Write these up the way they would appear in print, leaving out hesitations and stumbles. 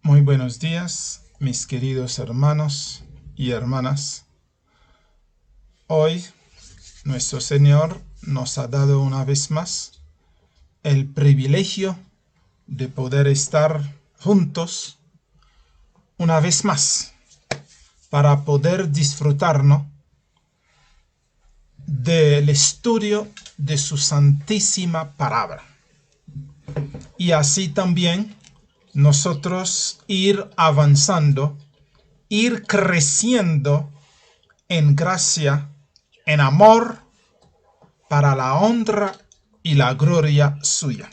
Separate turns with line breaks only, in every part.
Muy buenos días, mis queridos hermanos y hermanas. Hoy nuestro Señor nos ha dado una vez más el privilegio de poder estar juntos una vez más para poder disfrutarnos del estudio de su santísima palabra. Y así también nosotros ir avanzando, ir creciendo en gracia, en amor, para la honra y la gloria suya.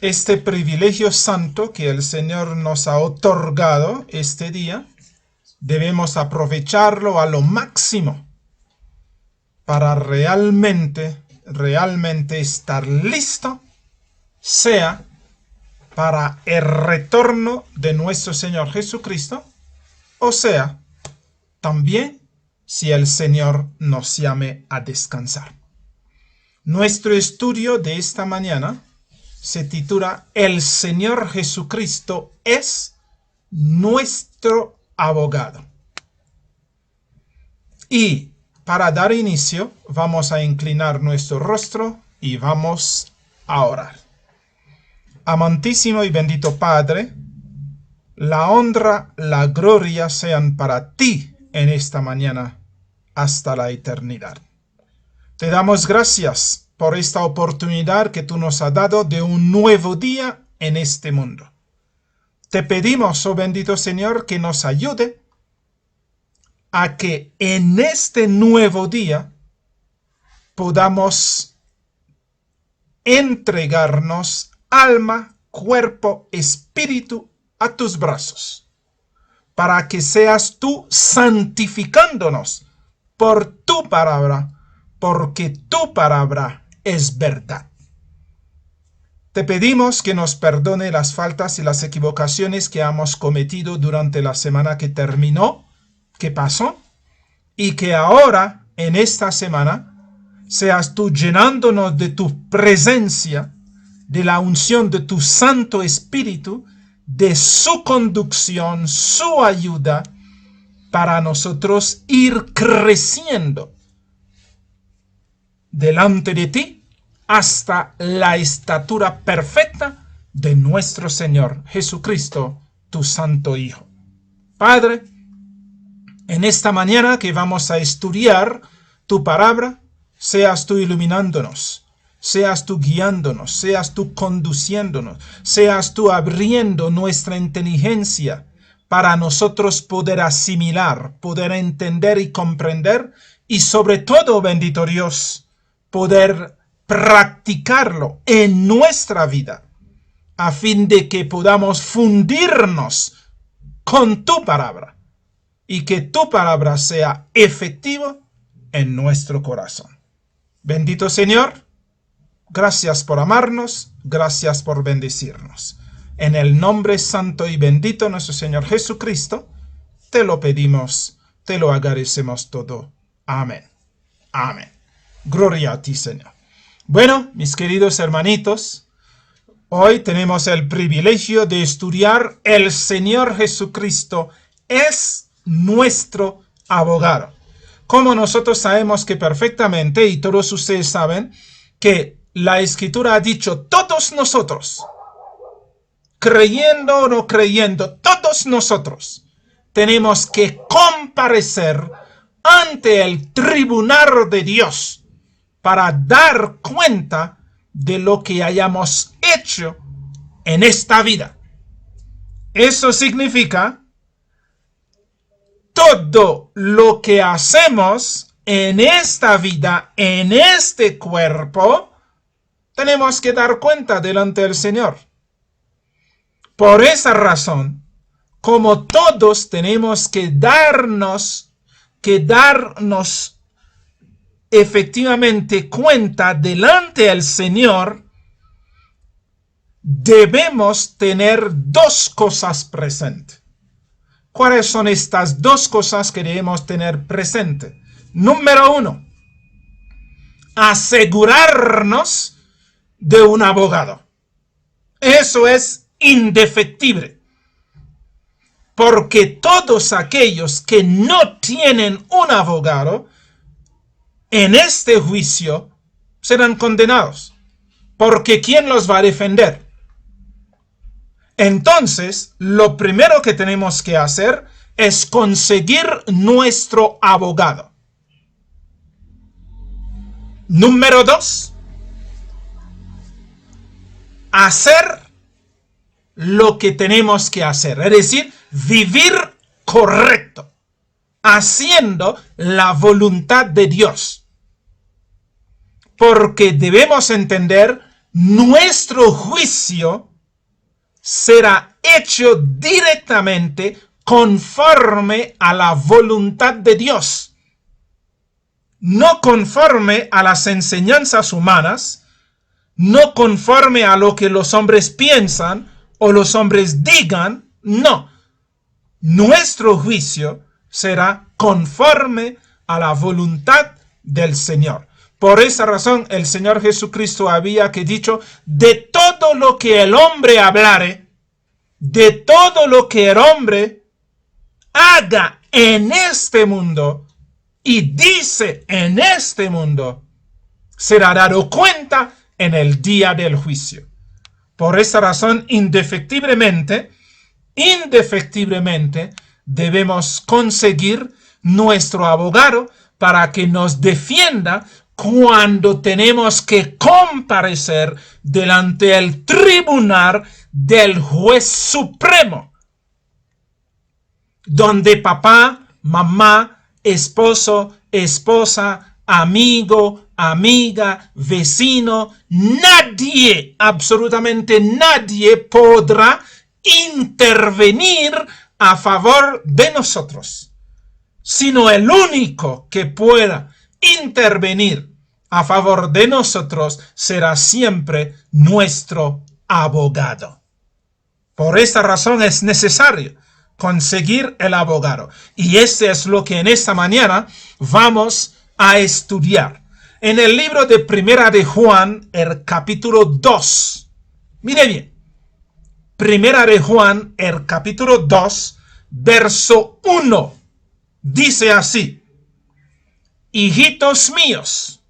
Este privilegio santo que el Señor nos ha otorgado este día, debemos aprovecharlo a lo máximo para realmente estar listo, sea para el retorno de nuestro Señor Jesucristo, o sea, también si el Señor nos llame a descansar. Nuestro estudio de esta mañana se titula El Señor Jesucristo es nuestro abogado. Y para dar inicio, vamos a inclinar nuestro rostro y vamos a orar. Amantísimo y bendito Padre, la honra, la gloria sean para ti en esta mañana hasta la eternidad. Te damos gracias por esta oportunidad que tú nos has dado de un nuevo día en este mundo. Te pedimos, oh bendito Señor, que nos ayude a que en este nuevo día podamos entregarnos alma, cuerpo, espíritu a tus brazos, para que seas tú santificándonos por tu palabra, porque tu palabra es verdad. Te pedimos que nos perdone las faltas y las equivocaciones que hemos cometido durante la semana que terminó, que pasó, y que ahora, en esta semana, seas tú llenándonos de tu presencia, de la unción de tu Santo Espíritu, de su conducción, su ayuda, para nosotros ir creciendo delante de ti hasta la estatura perfecta de nuestro Señor Jesucristo, tu Santo Hijo. Padre, en esta mañana que vamos a estudiar tu palabra, seas tú iluminándonos, seas tú guiándonos, seas tú conduciéndonos, seas tú abriendo nuestra inteligencia para nosotros poder asimilar, poder entender y comprender, y sobre todo, bendito Dios, poder practicarlo en nuestra vida, a fin de que podamos fundirnos con tu palabra y que tu palabra sea efectiva en nuestro corazón. Bendito Señor, gracias por amarnos, gracias por bendecirnos. En el nombre santo y bendito de nuestro Señor Jesucristo, te lo pedimos, te lo agradecemos todo. Amén. Amén. Gloria a ti, Señor. Bueno, mis queridos hermanitos, hoy tenemos el privilegio de estudiar el Señor Jesucristo es nuestro abogado. Como nosotros sabemos que perfectamente, y todos ustedes saben, que la Escritura ha dicho, todos nosotros, creyendo o no creyendo, todos nosotros tenemos que comparecer ante el tribunal de Dios para dar cuenta de lo que hayamos hecho en esta vida. Eso significa todo lo que hacemos en esta vida, en este cuerpo, tenemos que dar cuenta delante del Señor. Por esa razón, como todos tenemos que darnos efectivamente cuenta delante del Señor, debemos tener dos cosas presentes. ¿Cuáles son estas dos cosas que debemos tener presentes? Número uno, asegurarnos de un abogado. Eso es indefectible. porque todos aquellos que no tienen un abogado en este juicio serán condenados, porque ¿quién los va a defender? Entonces, lo primero que tenemos que hacer es conseguir nuestro abogado. Número 2, hacer lo que tenemos que hacer, es decir, vivir correcto, haciendo la voluntad de Dios. Porque debemos entender, nuestro juicio será hecho directamente conforme a la voluntad de Dios, no conforme a las enseñanzas humanas, no conforme a lo que los hombres piensan o los hombres digan. No, nuestro juicio será conforme a la voluntad del Señor. Por esa razón el Señor Jesucristo había dicho, de todo lo que el hombre hablare, de todo lo que el hombre haga en este mundo y dice en este mundo, será dado cuenta en el día del juicio. Por esa razón, indefectiblemente, debemos conseguir nuestro abogado para que nos defienda cuando tenemos que comparecer delante del tribunal del juez supremo, donde papá, mamá, esposo, esposa, amigo, amiga, vecino, nadie, absolutamente nadie podrá intervenir a favor de nosotros, sino el único que pueda intervenir a favor de nosotros será siempre nuestro abogado. Por esta razón es necesario conseguir el abogado. Y este es lo que en esta mañana vamos a estudiar. En el libro de Primera de Juan, el capítulo 2. Mire bien. Primera de Juan, el capítulo 2, verso 1. Dice así: hijitos míos,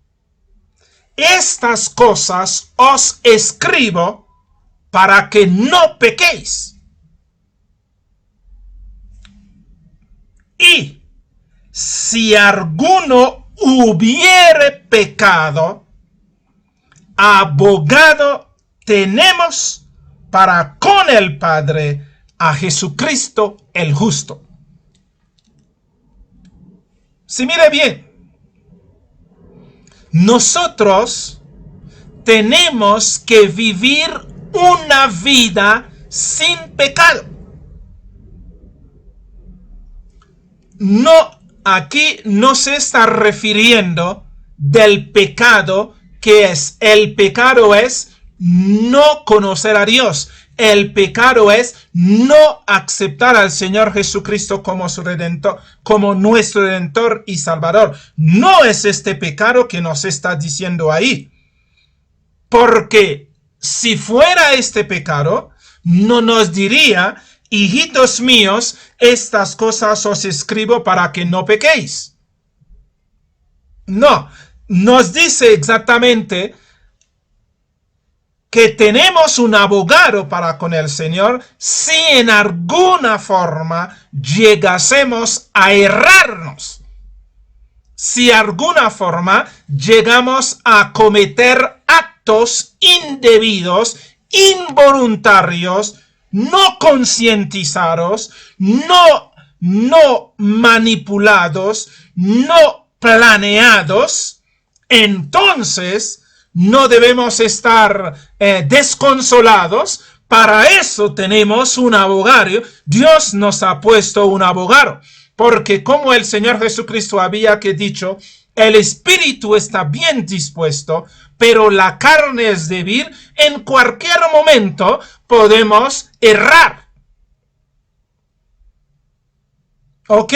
estas cosas os escribo para que no pequéis. Y si alguno hubiere pecado, abogado tenemos para con el Padre, a Jesucristo el justo. Si mire bien, nosotros tenemos que vivir una vida sin pecado. No, aquí no se está refiriendo del pecado, que es, el pecado es no conocer a Dios. El pecado es no aceptar al Señor Jesucristo como su Redentor, como nuestro Redentor y Salvador. No es este pecado que nos está diciendo ahí. Porque si fuera este pecado, no nos diría: hijitos míos, estas cosas os escribo para que no pequéis. No, nos dice exactamente que tenemos un abogado para con el Señor si en alguna forma llegásemos a errarnos. Si de alguna forma llegamos a cometer actos indebidos, involuntarios, no concientizados, no manipulados, no planeados, entonces no debemos estar desconsolados. Para eso tenemos un abogado. Dios nos ha puesto un abogado, porque como el Señor Jesucristo había dicho, el espíritu está bien dispuesto, pero la carne es débil. En cualquier momento podemos errar. ¿Ok?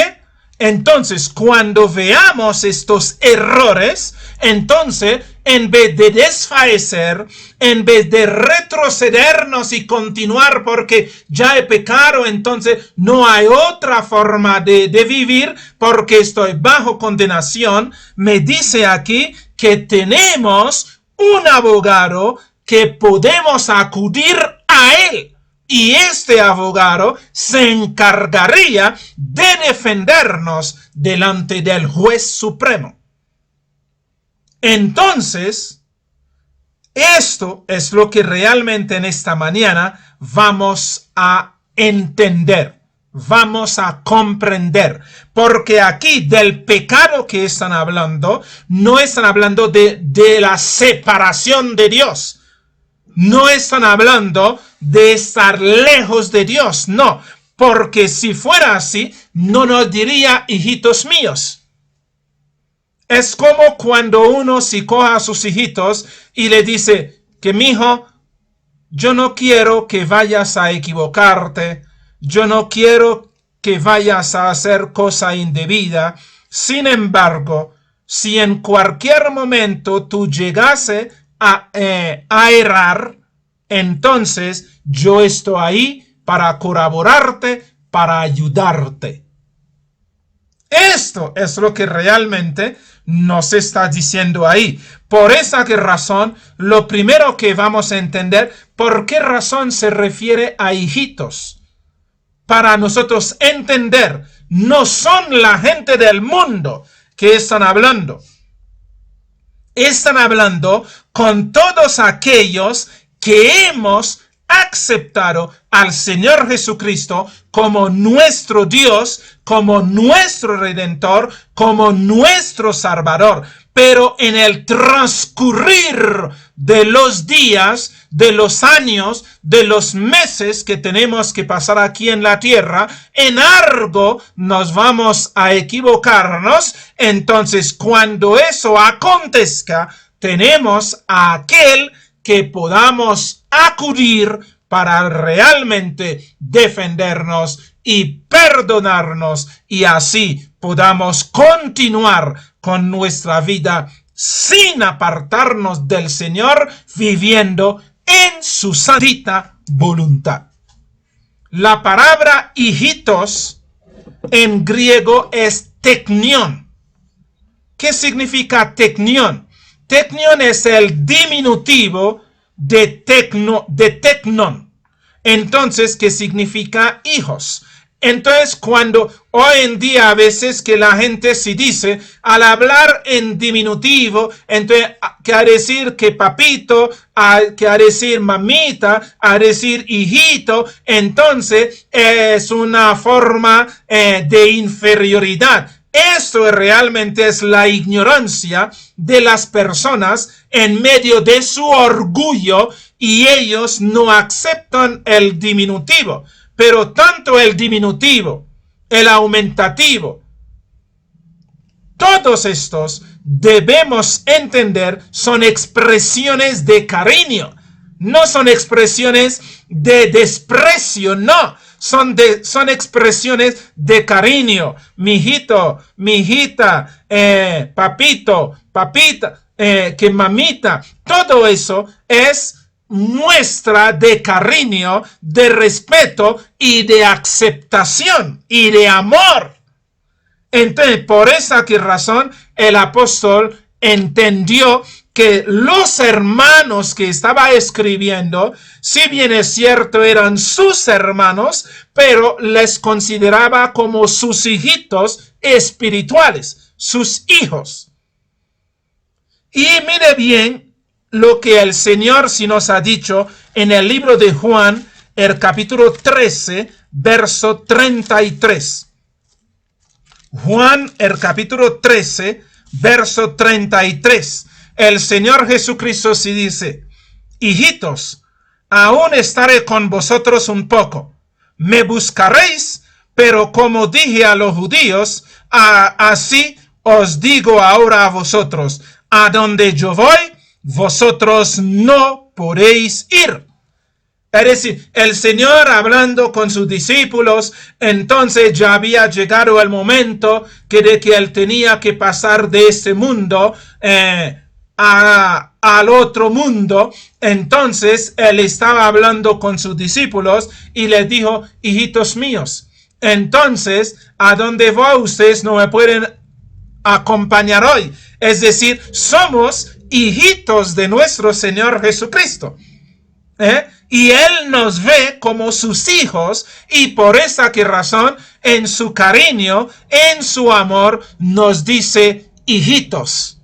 Entonces, cuando veamos estos errores, entonces en vez de desfallecer, en vez de retrocedernos y continuar porque ya he pecado, entonces no hay otra forma de vivir porque estoy bajo condenación, me dice aquí que tenemos un abogado que podemos acudir a él. Y este abogado se encargaría de defendernos delante del juez supremo. Entonces, esto es lo que realmente en esta mañana vamos a entender, vamos a comprender. Porque aquí del pecado que están hablando, no están hablando de la separación de Dios. No están hablando de estar lejos de Dios, no, porque si fuera así, no nos diría hijitos míos. Es como cuando uno si coja a sus hijitos y le dice que mi hijo, yo no quiero que vayas a equivocarte, yo no quiero que vayas a hacer cosa indebida. Sin embargo, si en cualquier momento tú llegase a errar, entonces yo estoy ahí para colaborarte, para ayudarte. Esto es lo que realmente nos está diciendo ahí. Por esa razón, lo primero que vamos a entender, ¿por qué razón se refiere a hijitos? Para nosotros entender, no son la gente del mundo que están hablando. Están hablando con todos aquellos que hemos aceptado al Señor Jesucristo como nuestro Dios, como nuestro Redentor, como nuestro Salvador. Pero en el transcurrir de los días, de los años, de los meses que tenemos que pasar aquí en la tierra, en algo nos vamos a equivocarnos. Entonces, cuando eso acontezca, tenemos a aquel que podamos acudir para realmente defendernos y perdonarnos, y así podamos continuar con nuestra vida sin apartarnos del Señor, viviendo en su santa voluntad. La palabra hijitos en griego es teknion. ¿Qué significa teknion? Teknion es el diminutivo de teknon. Entonces, ¿qué significa hijos? Entonces, cuando hoy en día a veces que la gente se dice, al hablar en diminutivo, entonces quiere decir que papito, quiere decir mamita, a decir hijito, entonces es una forma de inferioridad. Esto realmente es la ignorancia de las personas en medio de su orgullo, y ellos no aceptan el diminutivo. Pero tanto el diminutivo, el aumentativo, todos estos debemos entender son expresiones de cariño. No son expresiones de desprecio, no. Son expresiones de cariño. Mi hijito, mi hijita, papito, papita, que mamita. Todo eso es muestra de cariño, de respeto y de aceptación y de amor. Entonces, por esa razón, el apóstol entendió que los hermanos que estaba escribiendo, si bien es cierto eran sus hermanos, pero les consideraba como sus hijitos espirituales, sus hijos. Y mire bien lo que el Señor sí nos ha dicho en el libro de Juan, el capítulo 13, verso 33. Juan, el capítulo 13, verso 33. El Señor Jesucristo sí dice: hijitos, aún estaré con vosotros un poco. Me buscaréis, pero como dije a los judíos, así os digo ahora a vosotros: a donde yo voy, vosotros no podéis ir. Es decir, el Señor hablando con sus discípulos, entonces ya había llegado el momento de que él tenía que pasar de este mundo al otro mundo, entonces él estaba hablando con sus discípulos y les dijo: hijitos míos, entonces a donde voy ustedes no me pueden acompañar hoy. Es decir, somos hijitos de nuestro Señor Jesucristo. Y Él nos ve como sus hijos, y por esa razón, en su cariño, en su amor, nos dice hijitos,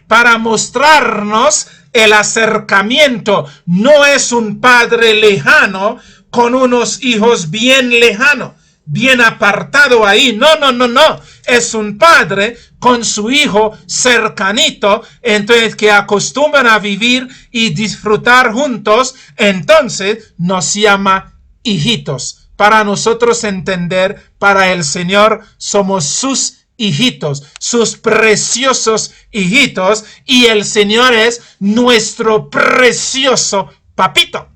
para mostrarnos el acercamiento. No es un padre lejano con unos hijos bien lejanos, bien apartado ahí. No. Es un padre con su hijo cercanito, entonces que acostumbran a vivir y disfrutar juntos. Entonces nos llama hijitos. Para nosotros entender, para el Señor somos sus hijitos, sus preciosos hijitos, y el Señor es nuestro precioso papito.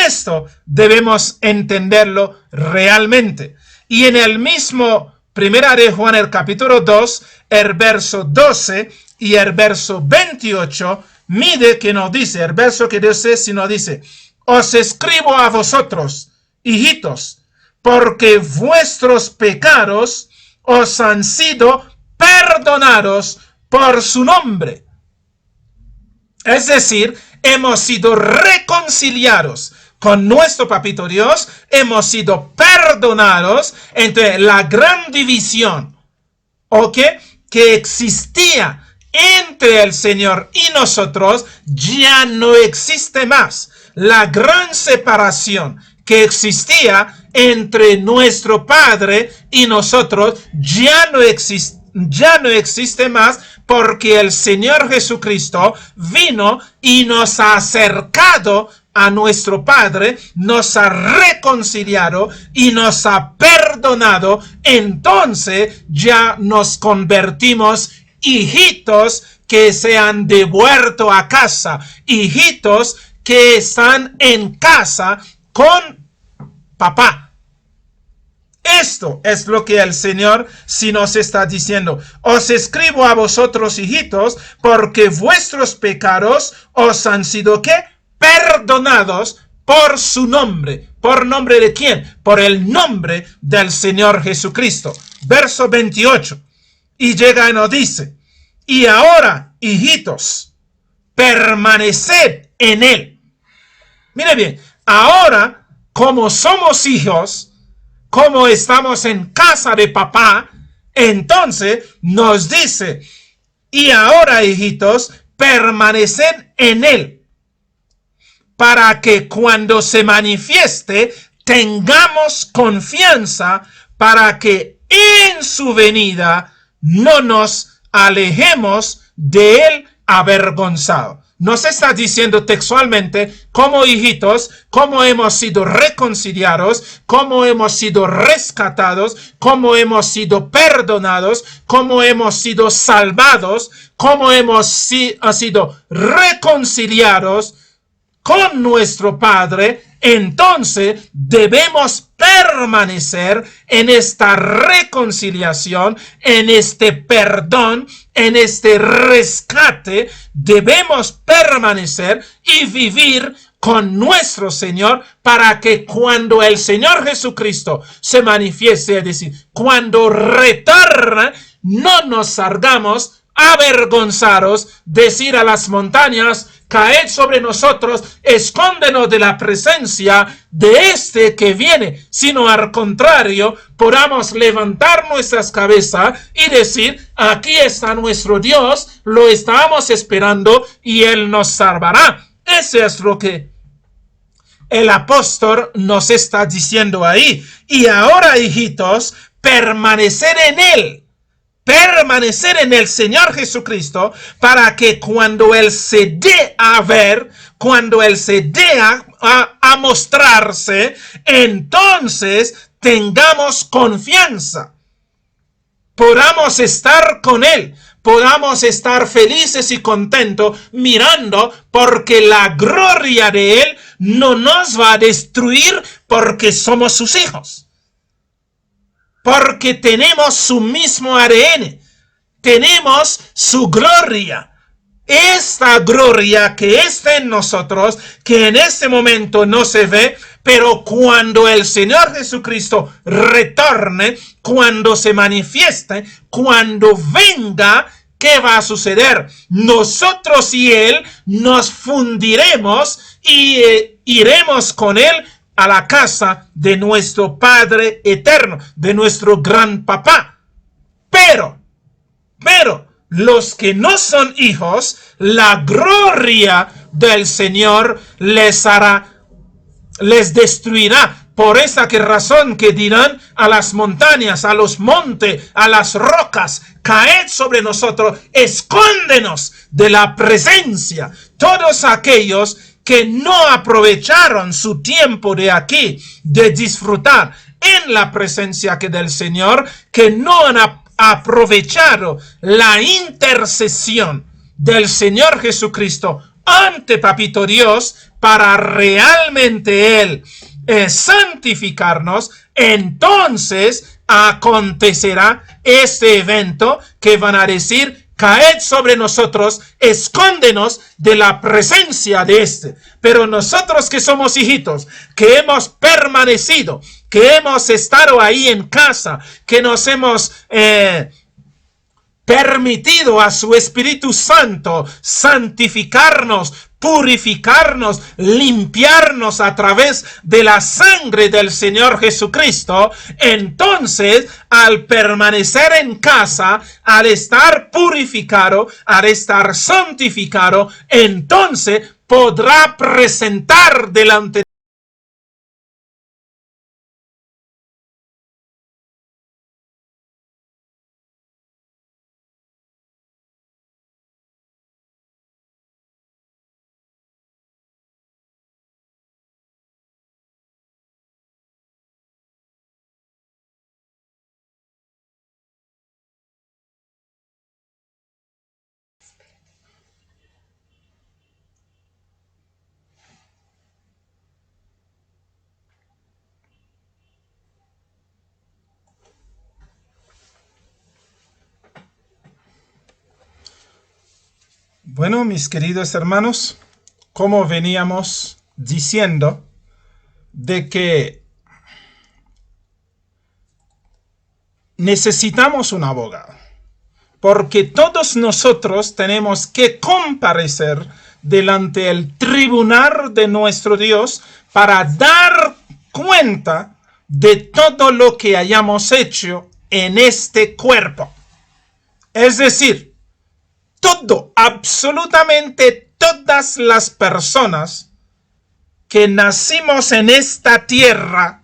Esto debemos entenderlo realmente. Y en el mismo Primera de Juan, el capítulo 2, el verso 12 y el verso 28, mire que nos dice, el verso que dice, si nos dice: os escribo a vosotros, hijitos, porque vuestros pecados os han sido perdonados por su nombre. Es decir, hemos sido reconciliados con nuestro papito Dios, hemos sido perdonados. Entre la gran división, que existía entre el Señor y nosotros, ya no existe más. La gran separación que existía entre nuestro Padre y nosotros ya no existe más, porque el Señor Jesucristo vino y nos ha acercado a nuestro Padre, nos ha reconciliado y nos ha perdonado. Entonces ya nos convertimos hijitos que se han devuelto a casa, hijitos que están en casa con papá. Esto es lo que el Señor sí nos está diciendo: os escribo a vosotros, hijitos, porque vuestros pecados os han sido ¿qué? Perdonados por su nombre. ¿Por nombre de quién? Por el nombre del Señor Jesucristo. Verso 28. Y llega y nos dice: y ahora, hijitos, permaneced en él. Mire bien, ahora, como somos hijos, como estamos en casa de papá, entonces nos dice: y ahora, hijitos, permaneced en él, para que cuando se manifieste tengamos confianza, para que en su venida no nos alejemos de él avergonzado. Nos está diciendo textualmente como hijitos, cómo hemos sido reconciliados, cómo hemos sido rescatados, cómo hemos sido perdonados, cómo hemos sido salvados, cómo hemos sido reconciliados con nuestro Padre. Entonces debemos permanecer en esta reconciliación, en este perdón, en este rescate. Debemos permanecer y vivir con nuestro Señor, para que cuando el Señor Jesucristo se manifieste, es decir, cuando retorne, no nos salgamos avergonzados, decir a las montañas: caed sobre nosotros, escóndenos de la presencia de este que viene, sino al contrario, podamos levantar nuestras cabezas y decir: aquí está nuestro Dios, lo estábamos esperando y Él nos salvará. Eso es lo que el apóstol nos está diciendo ahí. Y ahora, hijitos, permanecer en Él. Permanecer en el Señor Jesucristo, para que cuando Él se dé a ver, cuando Él se dé a mostrarse, entonces tengamos confianza, podamos estar con Él, podamos estar felices y contentos mirando, porque la gloria de Él no nos va a destruir, porque somos sus hijos. Porque tenemos su mismo ADN, tenemos su gloria. Esta gloria que está en nosotros, que en este momento no se ve, pero cuando el Señor Jesucristo retorne, cuando se manifieste, cuando venga, ¿qué va a suceder? Nosotros y Él nos fundiremos y iremos con Él a la casa de nuestro Padre eterno, de nuestro gran papá. Pero, los que no son hijos, la gloria del Señor les destruirá. Por esa razón que dirán a las montañas, a los montes, a las rocas, caed sobre nosotros, escóndenos de la presencia. Todos aquellos que no aprovecharon su tiempo de aquí, de disfrutar en la presencia del Señor, que no han aprovechado la intercesión del Señor Jesucristo ante Papito Dios para realmente Él santificarnos, entonces acontecerá este evento que van a decir: caed sobre nosotros, escóndenos de la presencia de este. Pero nosotros que somos hijitos, que hemos permanecido, que hemos estado ahí en casa, que nos hemos permitido a su Espíritu Santo santificarnos, purificarnos, limpiarnos a través de la sangre del Señor Jesucristo, entonces al permanecer en casa, al estar purificado, al estar santificado, entonces podrá presentar delante de Bueno, mis queridos hermanos, como veníamos diciendo, de que necesitamos un abogado, porque todos nosotros tenemos que comparecer delante del tribunal de nuestro Dios para dar cuenta de todo lo que hayamos hecho en este cuerpo. Es decir, todo, absolutamente todas las personas que nacimos en esta tierra,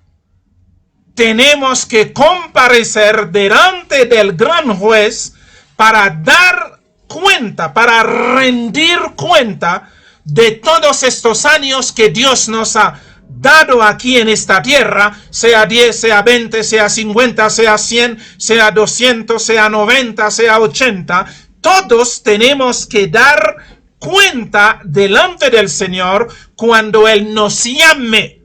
tenemos que comparecer delante del gran juez para dar cuenta, para rendir cuenta de todos estos años que Dios nos ha dado aquí en esta tierra, sea 10, sea 20, sea 50, sea 100, sea 200, sea 90, sea 80, todos tenemos que dar cuenta delante del Señor cuando Él nos llame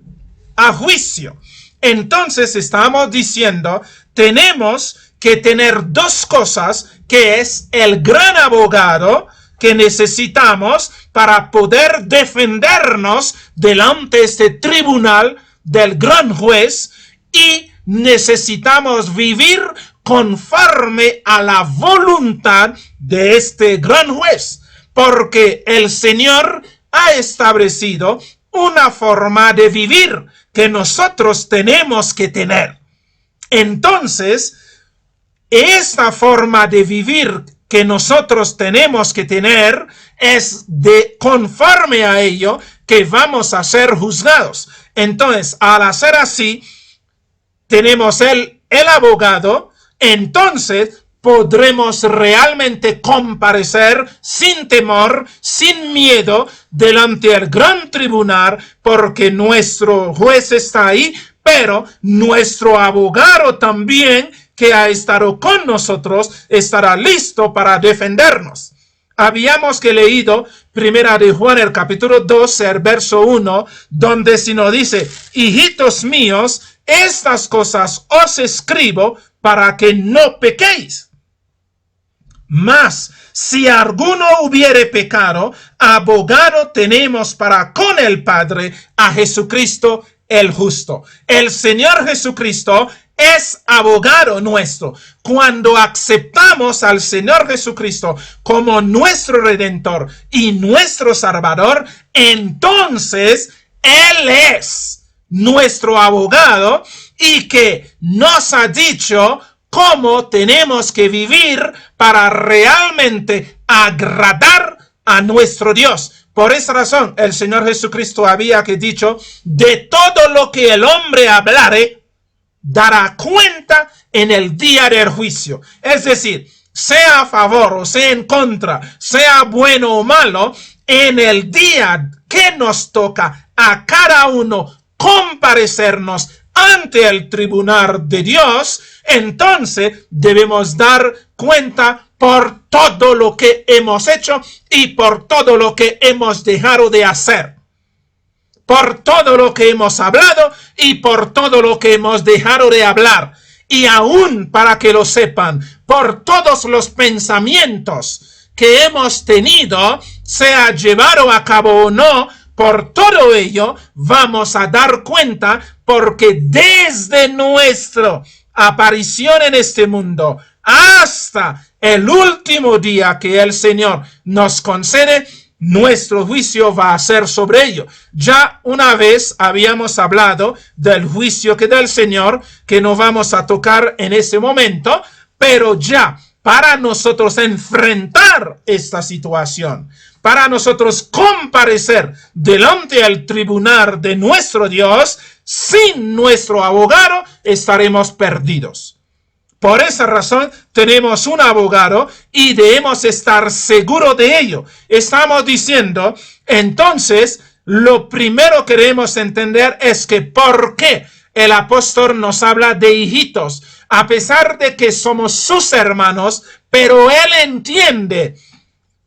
a juicio. Entonces estamos diciendo, tenemos que tener dos cosas, que es el gran abogado que necesitamos para poder defendernos delante de este tribunal del gran juez, y necesitamos vivir conforme a la voluntad de este gran juez, porque el Señor ha establecido una forma de vivir que nosotros tenemos que tener. Entonces, esta forma de vivir que nosotros tenemos que tener es de conforme a ello que vamos a ser juzgados. Entonces, al hacer así, tenemos el abogado, entonces podremos realmente comparecer sin temor, sin miedo, delante del gran tribunal, porque nuestro juez está ahí, pero nuestro abogado también, que ha estado con nosotros, estará listo para defendernos. Habíamos que leído Primera de Juan, el capítulo 2, el verso 1, donde se nos dice: hijitos míos, estas cosas os escribo para que no pequéis. Mas si alguno hubiere pecado, abogado tenemos para con el Padre a Jesucristo el justo. El Señor Jesucristo es abogado nuestro. Cuando aceptamos al Señor Jesucristo como nuestro Redentor y nuestro Salvador, entonces Él es nuestro abogado y que nos ha dicho cómo tenemos que vivir para realmente agradar a nuestro Dios. Por esa razón, el Señor Jesucristo había que dicho, de todo lo que el hombre hablare, dará cuenta en el día del juicio. Es decir, sea a favor o sea en contra, sea bueno o malo, en el día que nos toca a cada uno comparecernos ante el tribunal de Dios, entonces debemos dar cuenta por todo lo que hemos hecho y por todo lo que hemos dejado de hacer, por todo lo que hemos hablado y por todo lo que hemos dejado de hablar, y aún para que lo sepan, por todos los pensamientos que hemos tenido, sea llevado a cabo o no. Por todo ello vamos a dar cuenta, porque desde nuestra aparición en este mundo hasta el último día que el Señor nos concede, nuestro juicio va a ser sobre ello. Ya una vez habíamos hablado del juicio que del Señor, que no vamos a tocar en ese momento, pero ya para nosotros enfrentar esta situación, para nosotros comparecer delante del tribunal de nuestro Dios, sin nuestro abogado estaremos perdidos. Por esa razón tenemos un abogado y debemos estar seguros de ello. Estamos diciendo, entonces, lo primero que debemos entender es que ¿por qué el apóstol nos habla de hijitos? A pesar de que somos sus hermanos, pero él entiende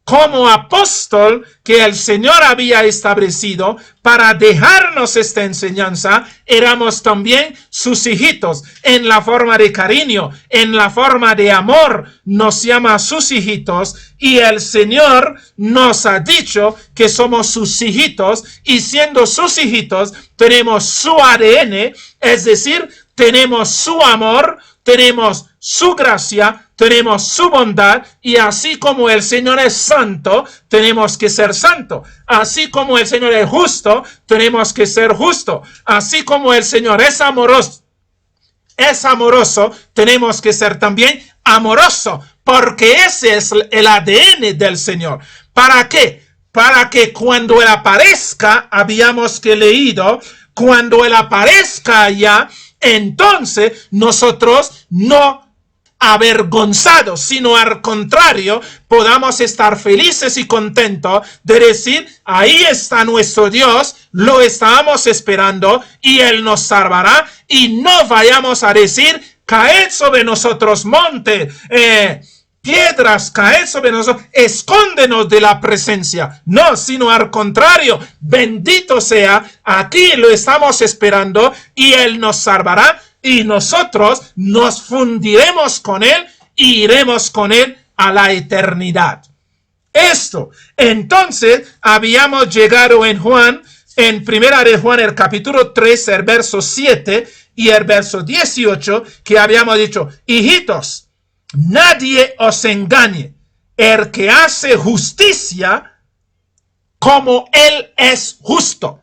como apóstol que el Señor había establecido para dejarnos esta enseñanza, éramos también sus hijitos. En la forma de cariño, en la forma de amor, nos llama sus hijitos, y el Señor nos ha dicho que somos sus hijitos, y siendo sus hijitos tenemos su ADN, es decir, tenemos su amor, tenemos su gracia, tenemos su bondad, y así como el Señor es santo, tenemos que ser santo. Así como el Señor es justo, tenemos que ser justo. Así como el Señor es amoroso, tenemos que ser también amoroso, porque ese es el ADN del Señor. ¿Para qué? Para que cuando Él aparezca, habíamos que leído, cuando Él aparezca allá, entonces nosotros no avergonzados, sino al contrario, podamos estar felices y contentos de decir, ahí está nuestro Dios, lo estábamos esperando y Él nos salvará, y no vayamos a decir, caed sobre nosotros monte, piedras, caed sobre nosotros, escóndenos de la presencia. No, sino al contrario, bendito sea, aquí lo estamos esperando y Él nos salvará, y nosotros nos fundiremos con Él y iremos con Él a la eternidad. Esto, entonces, habíamos llegado en Juan, en primera de Juan, el capítulo 3, el verso 7 y el verso 18, que habíamos dicho, hijitos, nadie os engañe, el que hace justicia como Él es justo.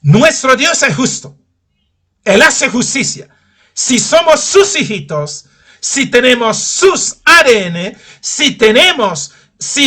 Nuestro Dios es justo. Él hace justicia. Si somos sus hijitos, si tenemos sus ADN, si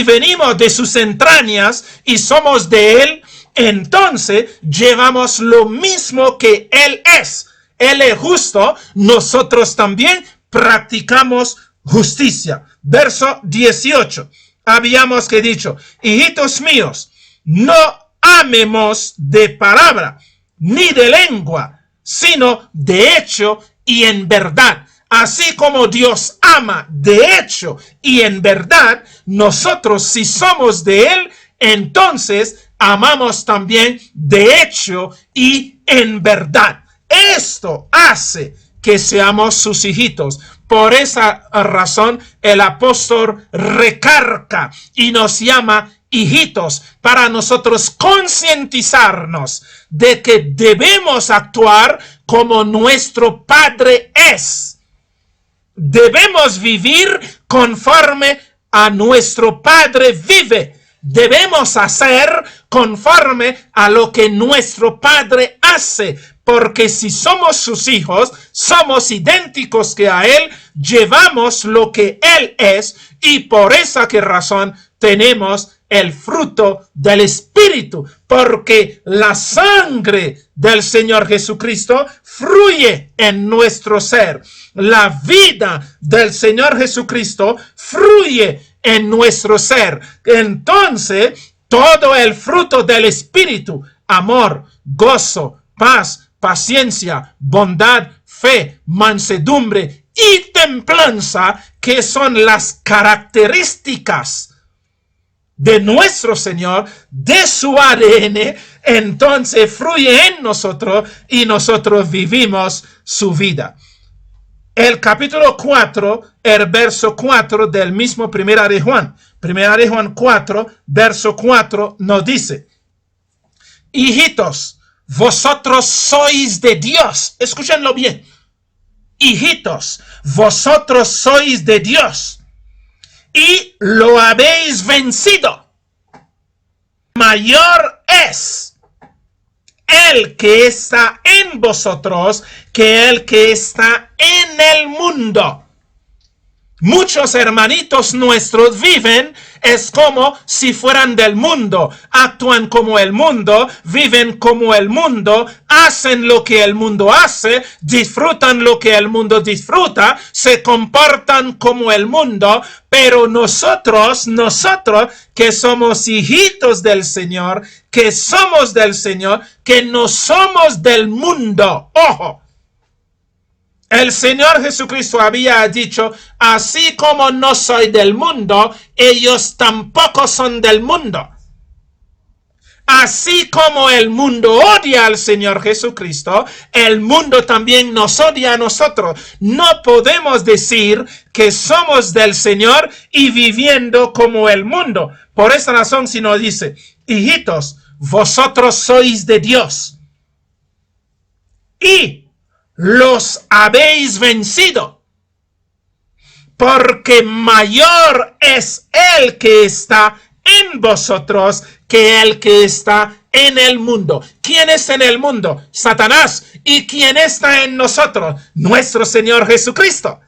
venimos de sus entrañas y somos de Él, entonces llevamos lo mismo que Él es. Él es justo, nosotros también practicamos justicia. Verso 18. Habíamos que dicho, hijitos míos, no amemos de palabra, ni de lengua, sino de hecho y en verdad. Así como Dios ama de hecho y en verdad, nosotros si somos de Él, entonces amamos también de hecho y en verdad. Esto hace que seamos sus hijitos. Por esa razón el apóstol recarga y nos llama hijitos, para nosotros concientizarnos de que debemos actuar como nuestro Padre es. Debemos vivir conforme a nuestro Padre vive. Debemos hacer conforme a lo que nuestro Padre hace, porque si somos sus hijos, somos idénticos que a Él, llevamos lo que Él es, y por esa razón tenemos el fruto del Espíritu, porque la sangre del Señor Jesucristo fluye en nuestro ser. La vida del Señor Jesucristo fluye en nuestro ser. Entonces, todo el fruto del Espíritu, amor, gozo, paz, paciencia, bondad, fe, mansedumbre y templanza, que son las características de nuestro Señor, de su ADN, entonces fluye en nosotros y nosotros vivimos su vida. El capítulo 4, el verso 4 del mismo Primera de Juan 4, verso 4 nos dice: hijitos, vosotros sois de Dios. Escúchenlo bien. Hijitos, vosotros sois de Dios y lo habéis vencido. Mayor es el que está en vosotros que el que está en el mundo. Muchos hermanitos nuestros viven es como si fueran del mundo, actúan como el mundo, viven como el mundo, hacen lo que el mundo hace, disfrutan lo que el mundo disfruta, se comportan como el mundo, pero nosotros que somos hijitos del Señor, que somos del Señor, que no somos del mundo, ojo. El Señor Jesucristo había dicho: así como no soy del mundo, ellos tampoco son del mundo. Así como el mundo odia al Señor Jesucristo, el mundo también nos odia a nosotros. No podemos decir que somos del Señor y viviendo como el mundo. Por esa razón, si nos dice: hijitos, vosotros sois de Dios y los habéis vencido, porque mayor es el que está en vosotros que el que está en el mundo. ¿Quién es en el mundo? Satanás. ¿Y quién está en nosotros? Nuestro Señor Jesucristo.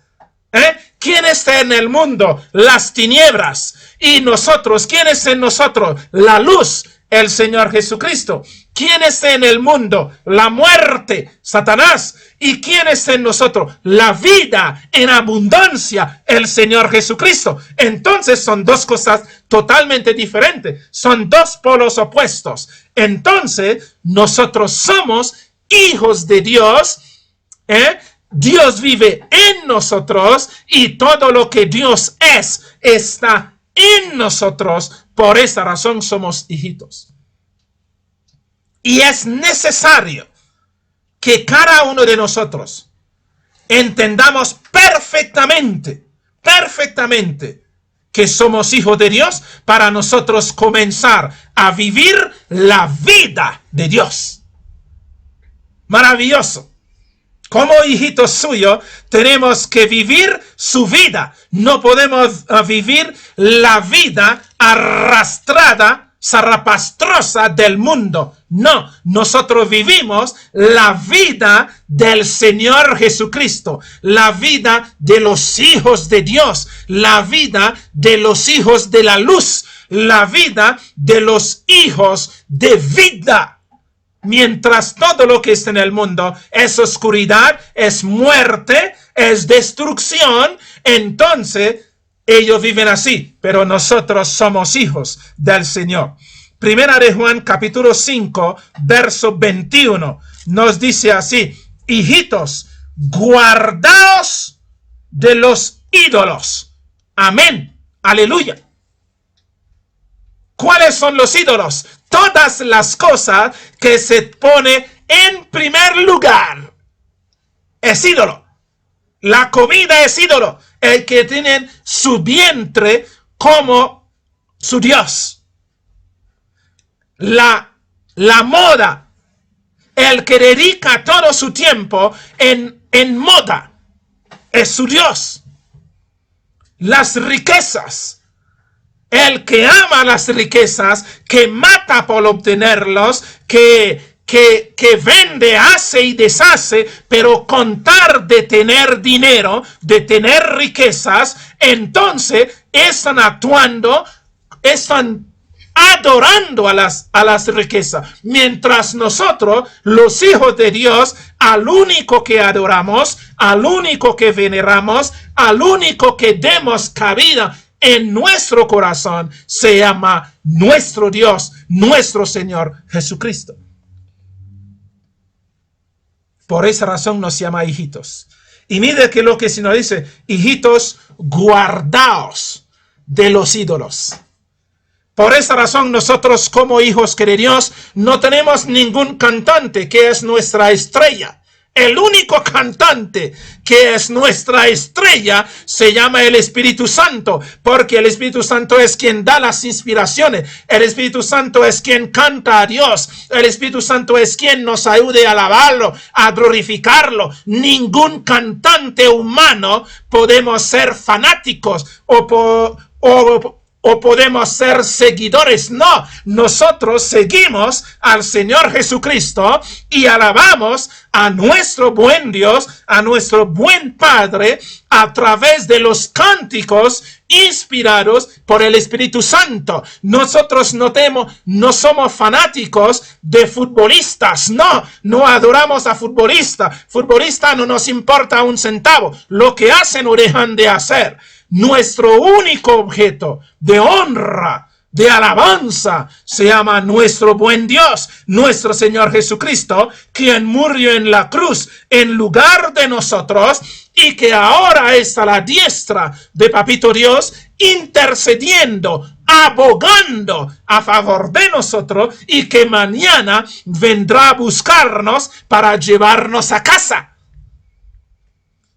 ¿Quién está en el mundo? Las tinieblas. ¿Y nosotros? ¿Quién es en nosotros? La luz, el Señor Jesucristo. ¿Quién está en el mundo? La muerte, Satanás. ¿Y quién está en nosotros? La vida en abundancia, el Señor Jesucristo. Entonces son dos cosas totalmente diferentes. Son dos polos opuestos. Entonces nosotros somos hijos de Dios. Dios vive en nosotros y todo lo que Dios es está en nosotros. Por esa razón somos hijitos. Y es necesario que cada uno de nosotros entendamos perfectamente que somos hijos de Dios para nosotros comenzar a vivir la vida de Dios. Maravilloso. Como hijitos suyos tenemos que vivir su vida. No podemos vivir la vida arrastrada, zarrapastrosa del mundo. No, nosotros vivimos la vida del Señor Jesucristo, la vida de los hijos de Dios, la vida de los hijos de la luz, la vida de los hijos de vida. Mientras todo lo que está en el mundo es oscuridad, es muerte, es destrucción, entonces ellos viven así, pero nosotros somos hijos del Señor. Primera de Juan, capítulo 5, verso 21, nos dice así: hijitos, guardaos de los ídolos. Amén. Aleluya. ¿Cuáles son los ídolos? Todas las cosas que se pone en primer lugar es ídolo. La comida es ídolo. El que tiene su vientre como su Dios. La moda. El que dedica todo su tiempo en moda es su Dios. Las riquezas. El que ama las riquezas, que mata por obtenerlos, que vende, hace y deshace, pero con tal de tener dinero, de tener riquezas, entonces están actuando, están adorando a las riquezas. Mientras nosotros, los hijos de Dios, al único que adoramos, al único que veneramos, al único que demos cabida en nuestro corazón, se llama nuestro Dios, nuestro Señor Jesucristo. Por esa razón nos llama hijitos. Y mire que lo que se nos dice, hijitos, guardaos de los ídolos. Por esa razón nosotros como hijos de Dios no tenemos ningún cantante que es nuestra estrella. El único cantante que es nuestra estrella se llama el Espíritu Santo, porque el Espíritu Santo es quien da las inspiraciones. El Espíritu Santo es quien canta a Dios. El Espíritu Santo es quien nos ayude a alabarlo, a glorificarlo. Ningún cantante humano podemos ser fanáticos o podemos ser seguidores. No, nosotros seguimos al Señor Jesucristo y alabamos a nuestro buen Dios, a nuestro buen Padre, a través de los cánticos inspirados por el Espíritu Santo. Nosotros no somos fanáticos de futbolistas. No adoramos a futbolistas. Futbolistas no nos importa un centavo. Lo que hacen o dejan de hacer. Nuestro único objeto de honra, de alabanza, se llama nuestro buen Dios, nuestro Señor Jesucristo, quien murió en la cruz en lugar de nosotros y que ahora está a la diestra de Papito Dios, intercediendo, abogando a favor de nosotros y que mañana vendrá a buscarnos para llevarnos a casa.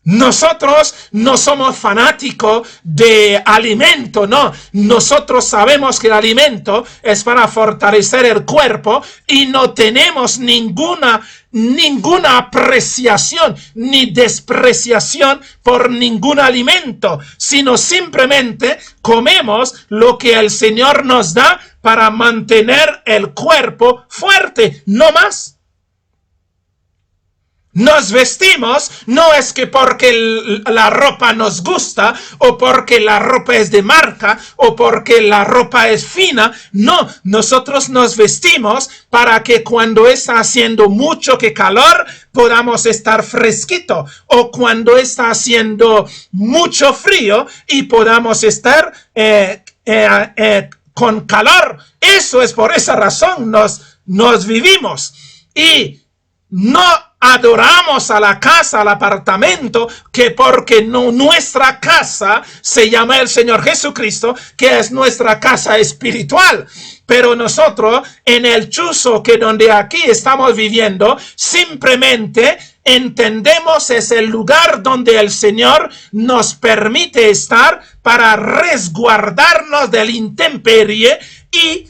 Nosotros no somos fanáticos de alimento, no. Nosotros sabemos que el alimento es para fortalecer el cuerpo y no tenemos ninguna apreciación ni despreciación por ningún alimento, sino simplemente comemos lo que el Señor nos da para mantener el cuerpo fuerte, no más. Nos vestimos, no es que porque la ropa nos gusta, o porque la ropa es de marca, o porque la ropa es fina. No, nosotros nos vestimos para que cuando está haciendo mucho calor, podamos estar fresquito, o cuando está haciendo mucho frío y podamos estar con calor. Eso es por esa razón nos vivimos. Y no adoramos a la casa, al apartamento, que porque no, nuestra casa se llama el Señor Jesucristo, que es nuestra casa espiritual. Pero nosotros en el chuzo que donde aquí estamos viviendo, simplemente entendemos es el lugar donde el Señor nos permite estar para resguardarnos del intemperie y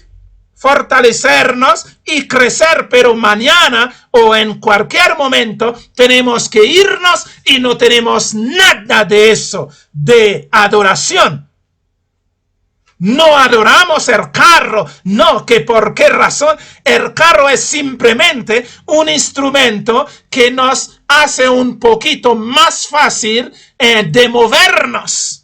fortalecernos y crecer, pero mañana o en cualquier momento tenemos que irnos y no tenemos nada de eso, de adoración. No adoramos el carro, no, que por qué razón. El carro es simplemente un instrumento que nos hace un poquito más fácil de movernos.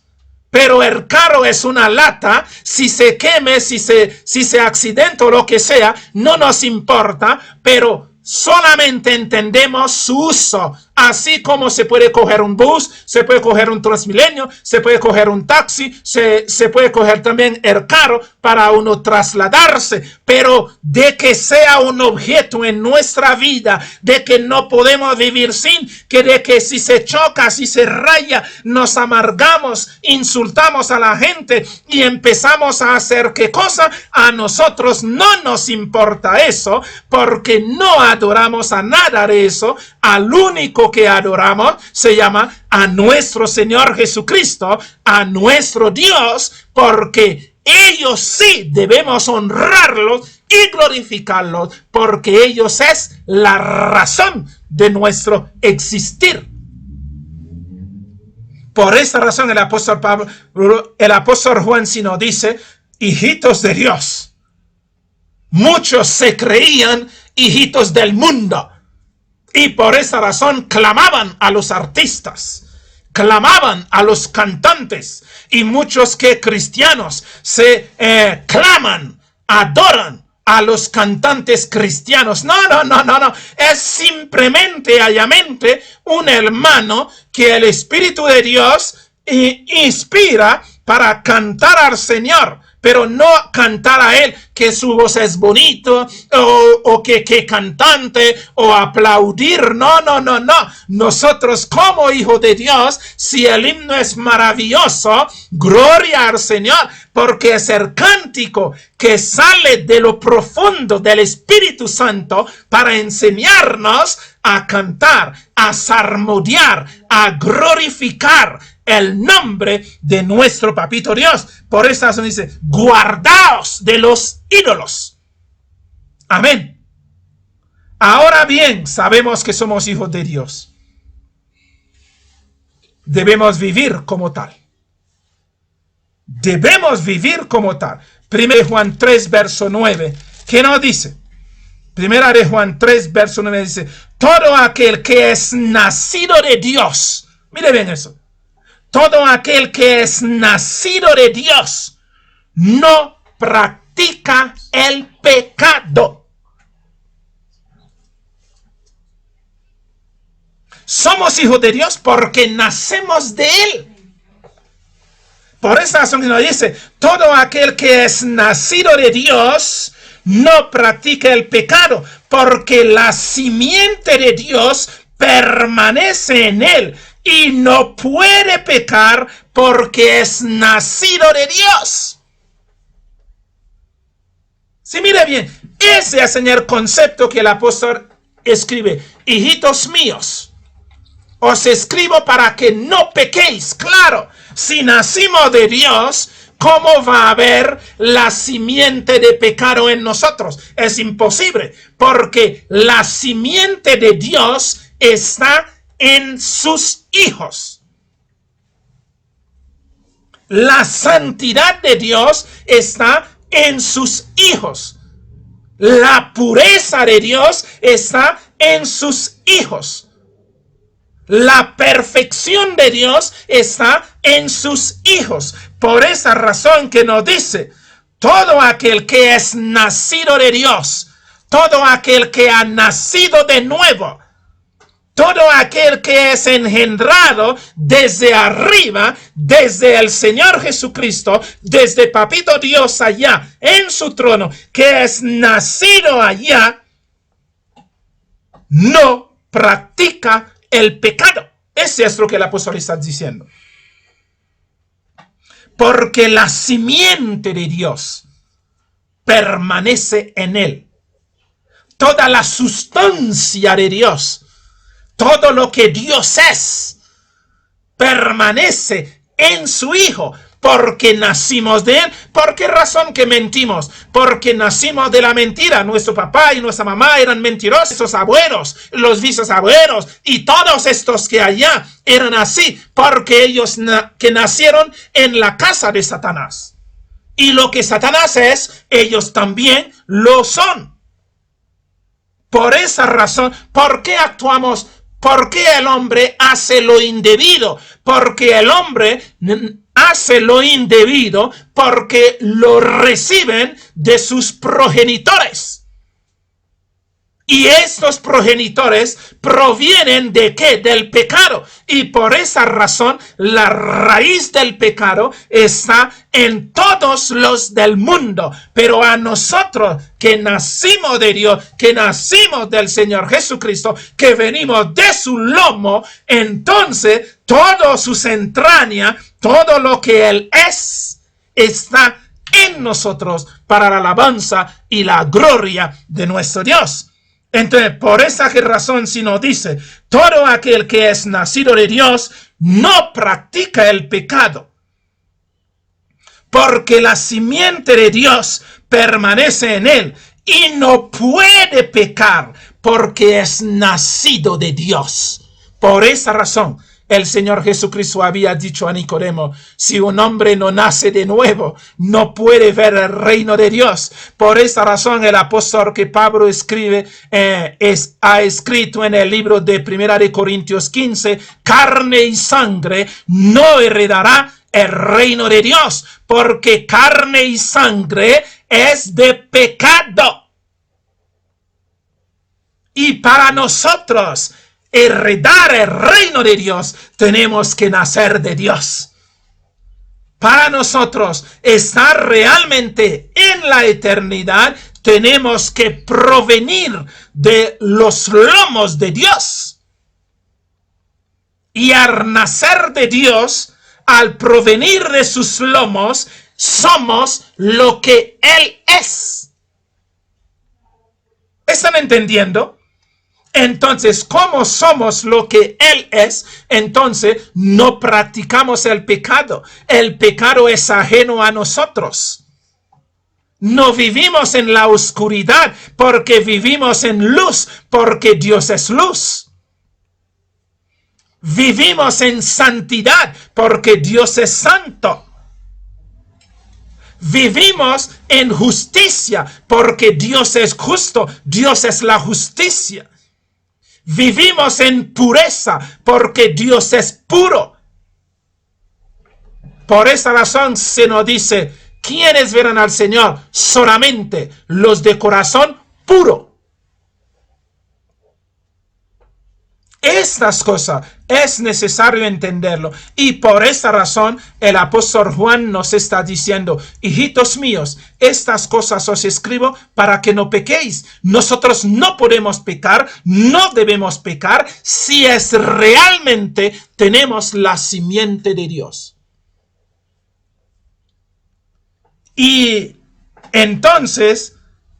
Pero el carro es una lata, si se queme, si se accidenta o lo que sea, no nos importa, pero solamente entendemos su uso. Así como se puede coger un bus, se puede coger un Transmilenio, se puede coger un taxi, se puede coger también el carro para uno trasladarse. Pero de que sea un objeto en nuestra vida, de que no podemos vivir sin, que de que si se choca, si se raya, nos amargamos, insultamos a la gente y empezamos a hacer qué cosa, a nosotros no nos importa eso, porque no adoramos a nada de eso, al único único que adoramos se llama a nuestro Señor Jesucristo, a nuestro Dios, porque ellos sí debemos honrarlos y glorificarlos, porque ellos es la razón de nuestro existir. Por esta razón el apóstol Juan sí nos dice, hijitos de Dios. Muchos se creían hijitos del mundo y por esa razón clamaban a los artistas, clamaban a los cantantes, y muchos que cristianos se claman, adoran a los cantantes cristianos. No. Es simplemente, allamente, un hermano que el Espíritu de Dios inspira para cantar al Señor, pero no cantar a Él, que su voz es bonito, o que cantante, o aplaudir. No. Nosotros como hijos de Dios, si el himno es maravilloso, gloria al Señor, porque es el cántico que sale de lo profundo del Espíritu Santo para enseñarnos a cantar, a salmodiar, a glorificar el nombre de nuestro papito Dios. Por esta razón dice, guardaos de los ídolos. Amén. Ahora bien, sabemos que somos hijos de Dios. Debemos vivir como tal. Debemos vivir como tal. 1 Juan 3, verso 9. ¿Qué nos dice? 1 Juan 3, verso 9 dice, todo aquel que es nacido de Dios. Mire bien eso. Todo aquel que es nacido de Dios no practica el pecado. Somos hijos de Dios porque nacemos de Él. Por esa razón que nos dice, todo aquel que es nacido de Dios no practica el pecado, porque la simiente de Dios permanece en él y no puede pecar porque es nacido de Dios. Si mire bien, ese es el concepto que el apóstol escribe. Hijitos míos, os escribo para que no pequéis. Claro, si nacimos de Dios, ¿cómo va a haber la simiente de pecado en nosotros? Es imposible, porque la simiente de Dios está en sus hijos. La santidad de Dios está en sus hijos. La pureza de Dios está en sus hijos. La perfección de Dios está en sus hijos. Por esa razón que nos dice, todo aquel que es nacido de Dios, todo aquel que ha nacido de nuevo, todo aquel que es engendrado desde arriba, desde el Señor Jesucristo, desde Papito Dios allá en su trono, que es nacido allá, no practica el pecado. Ese es lo que el apóstol está diciendo. Porque la simiente de Dios permanece en él. Toda la sustancia de Dios, todo lo que Dios es, permanece en su Hijo. Porque nacimos de él. ¿Por qué razón que mentimos? Porque nacimos de la mentira. Nuestro papá y nuestra mamá eran mentirosos. Nuestros abuelos, los bisabuelos y todos estos que allá eran así. Porque ellos que nacieron en la casa de Satanás. Y lo que Satanás es, ellos también lo son. Por esa razón, ¿por qué actuamos? ¿Por qué el hombre hace lo indebido? Porque el hombre hace lo indebido porque lo reciben de sus progenitores. Y estos progenitores provienen ¿de qué? Del pecado. Y por esa razón, la raíz del pecado está en todos los del mundo. Pero a nosotros que nacimos de Dios, que nacimos del Señor Jesucristo, que venimos de su lomo, entonces todo sus entrañas, todo lo que Él es, está en nosotros para la alabanza y la gloria de nuestro Dios. Entonces, por esa razón, si nos dice, todo aquel que es nacido de Dios no practica el pecado, porque la simiente de Dios permanece en él y no puede pecar porque es nacido de Dios. Por esa razón, el Señor Jesucristo había dicho a Nicodemo, si un hombre no nace de nuevo, no puede ver el reino de Dios. Por esa razón, el apóstol que Pablo escribe, ha escrito en el libro de 1 Corintios 15, carne y sangre no heredará el reino de Dios, porque carne y sangre es de pecado. Y para nosotros heredar el reino de Dios, tenemos que nacer de Dios. Para nosotros estar realmente en la eternidad, tenemos que provenir de los lomos de Dios. Y al nacer de Dios, al provenir de sus lomos, somos lo que Él es. ¿Están entendiendo? Entonces, como somos lo que Él es, entonces no practicamos el pecado. El pecado es ajeno a nosotros. No vivimos en la oscuridad porque vivimos en luz, porque Dios es luz. Vivimos en santidad porque Dios es santo. Vivimos en justicia porque Dios es justo. Dios es la justicia. Vivimos en pureza porque Dios es puro. Por esa razón se nos dice, ¿quiénes verán al Señor? Solamente los de corazón puro. Estas cosas es necesario entenderlo. Y por esta razón el apóstol Juan nos está diciendo, hijitos míos, estas cosas os escribo para que no pequéis. Nosotros no podemos pecar, no debemos pecar si es realmente tenemos la simiente de Dios. Y entonces,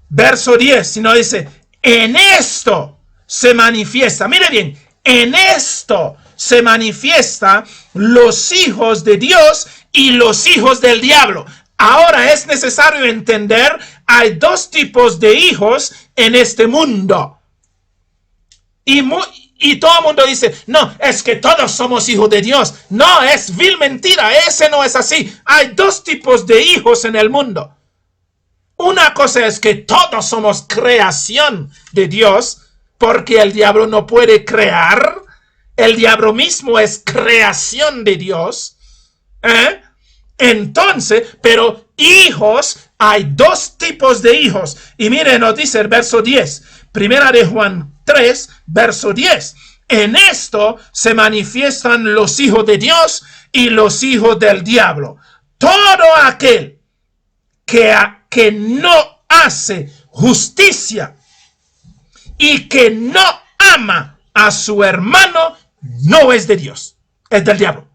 verso 10, si no dice, en esto se manifiesta, mire bien, en esto se manifiesta los hijos de Dios y los hijos del diablo. Ahora es necesario entender, hay dos tipos de hijos en este mundo. Y todo el mundo dice, no, es que todos somos hijos de Dios. No, es vil mentira, ese no es así. Hay dos tipos de hijos en el mundo. Una cosa es que todos somos creación de Dios, porque el diablo no puede crear. El diablo mismo es creación de Dios. Entonces, pero hijos, hay dos tipos de hijos. Y miren, nos dice el verso 10. Primera de Juan 3, verso 10. En esto se manifiestan los hijos de Dios y los hijos del diablo. Todo aquel que no hace justicia y que no ama a su hermano, no es de Dios, es del diablo.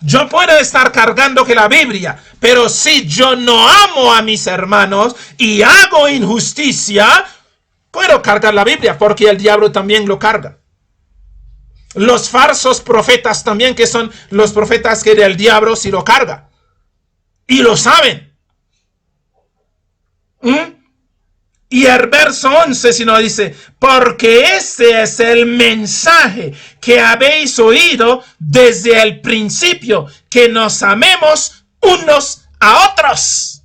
Yo puedo estar cargando que la Biblia, pero si yo no amo a mis hermanos y hago injusticia, puedo cargar la Biblia porque el diablo también lo carga. Los falsos profetas también, que son los profetas que del diablo sí lo carga. Y lo saben. Y el verso 11 si nos dice, porque este es el mensaje que habéis oído desde el principio, que nos amemos unos a otros.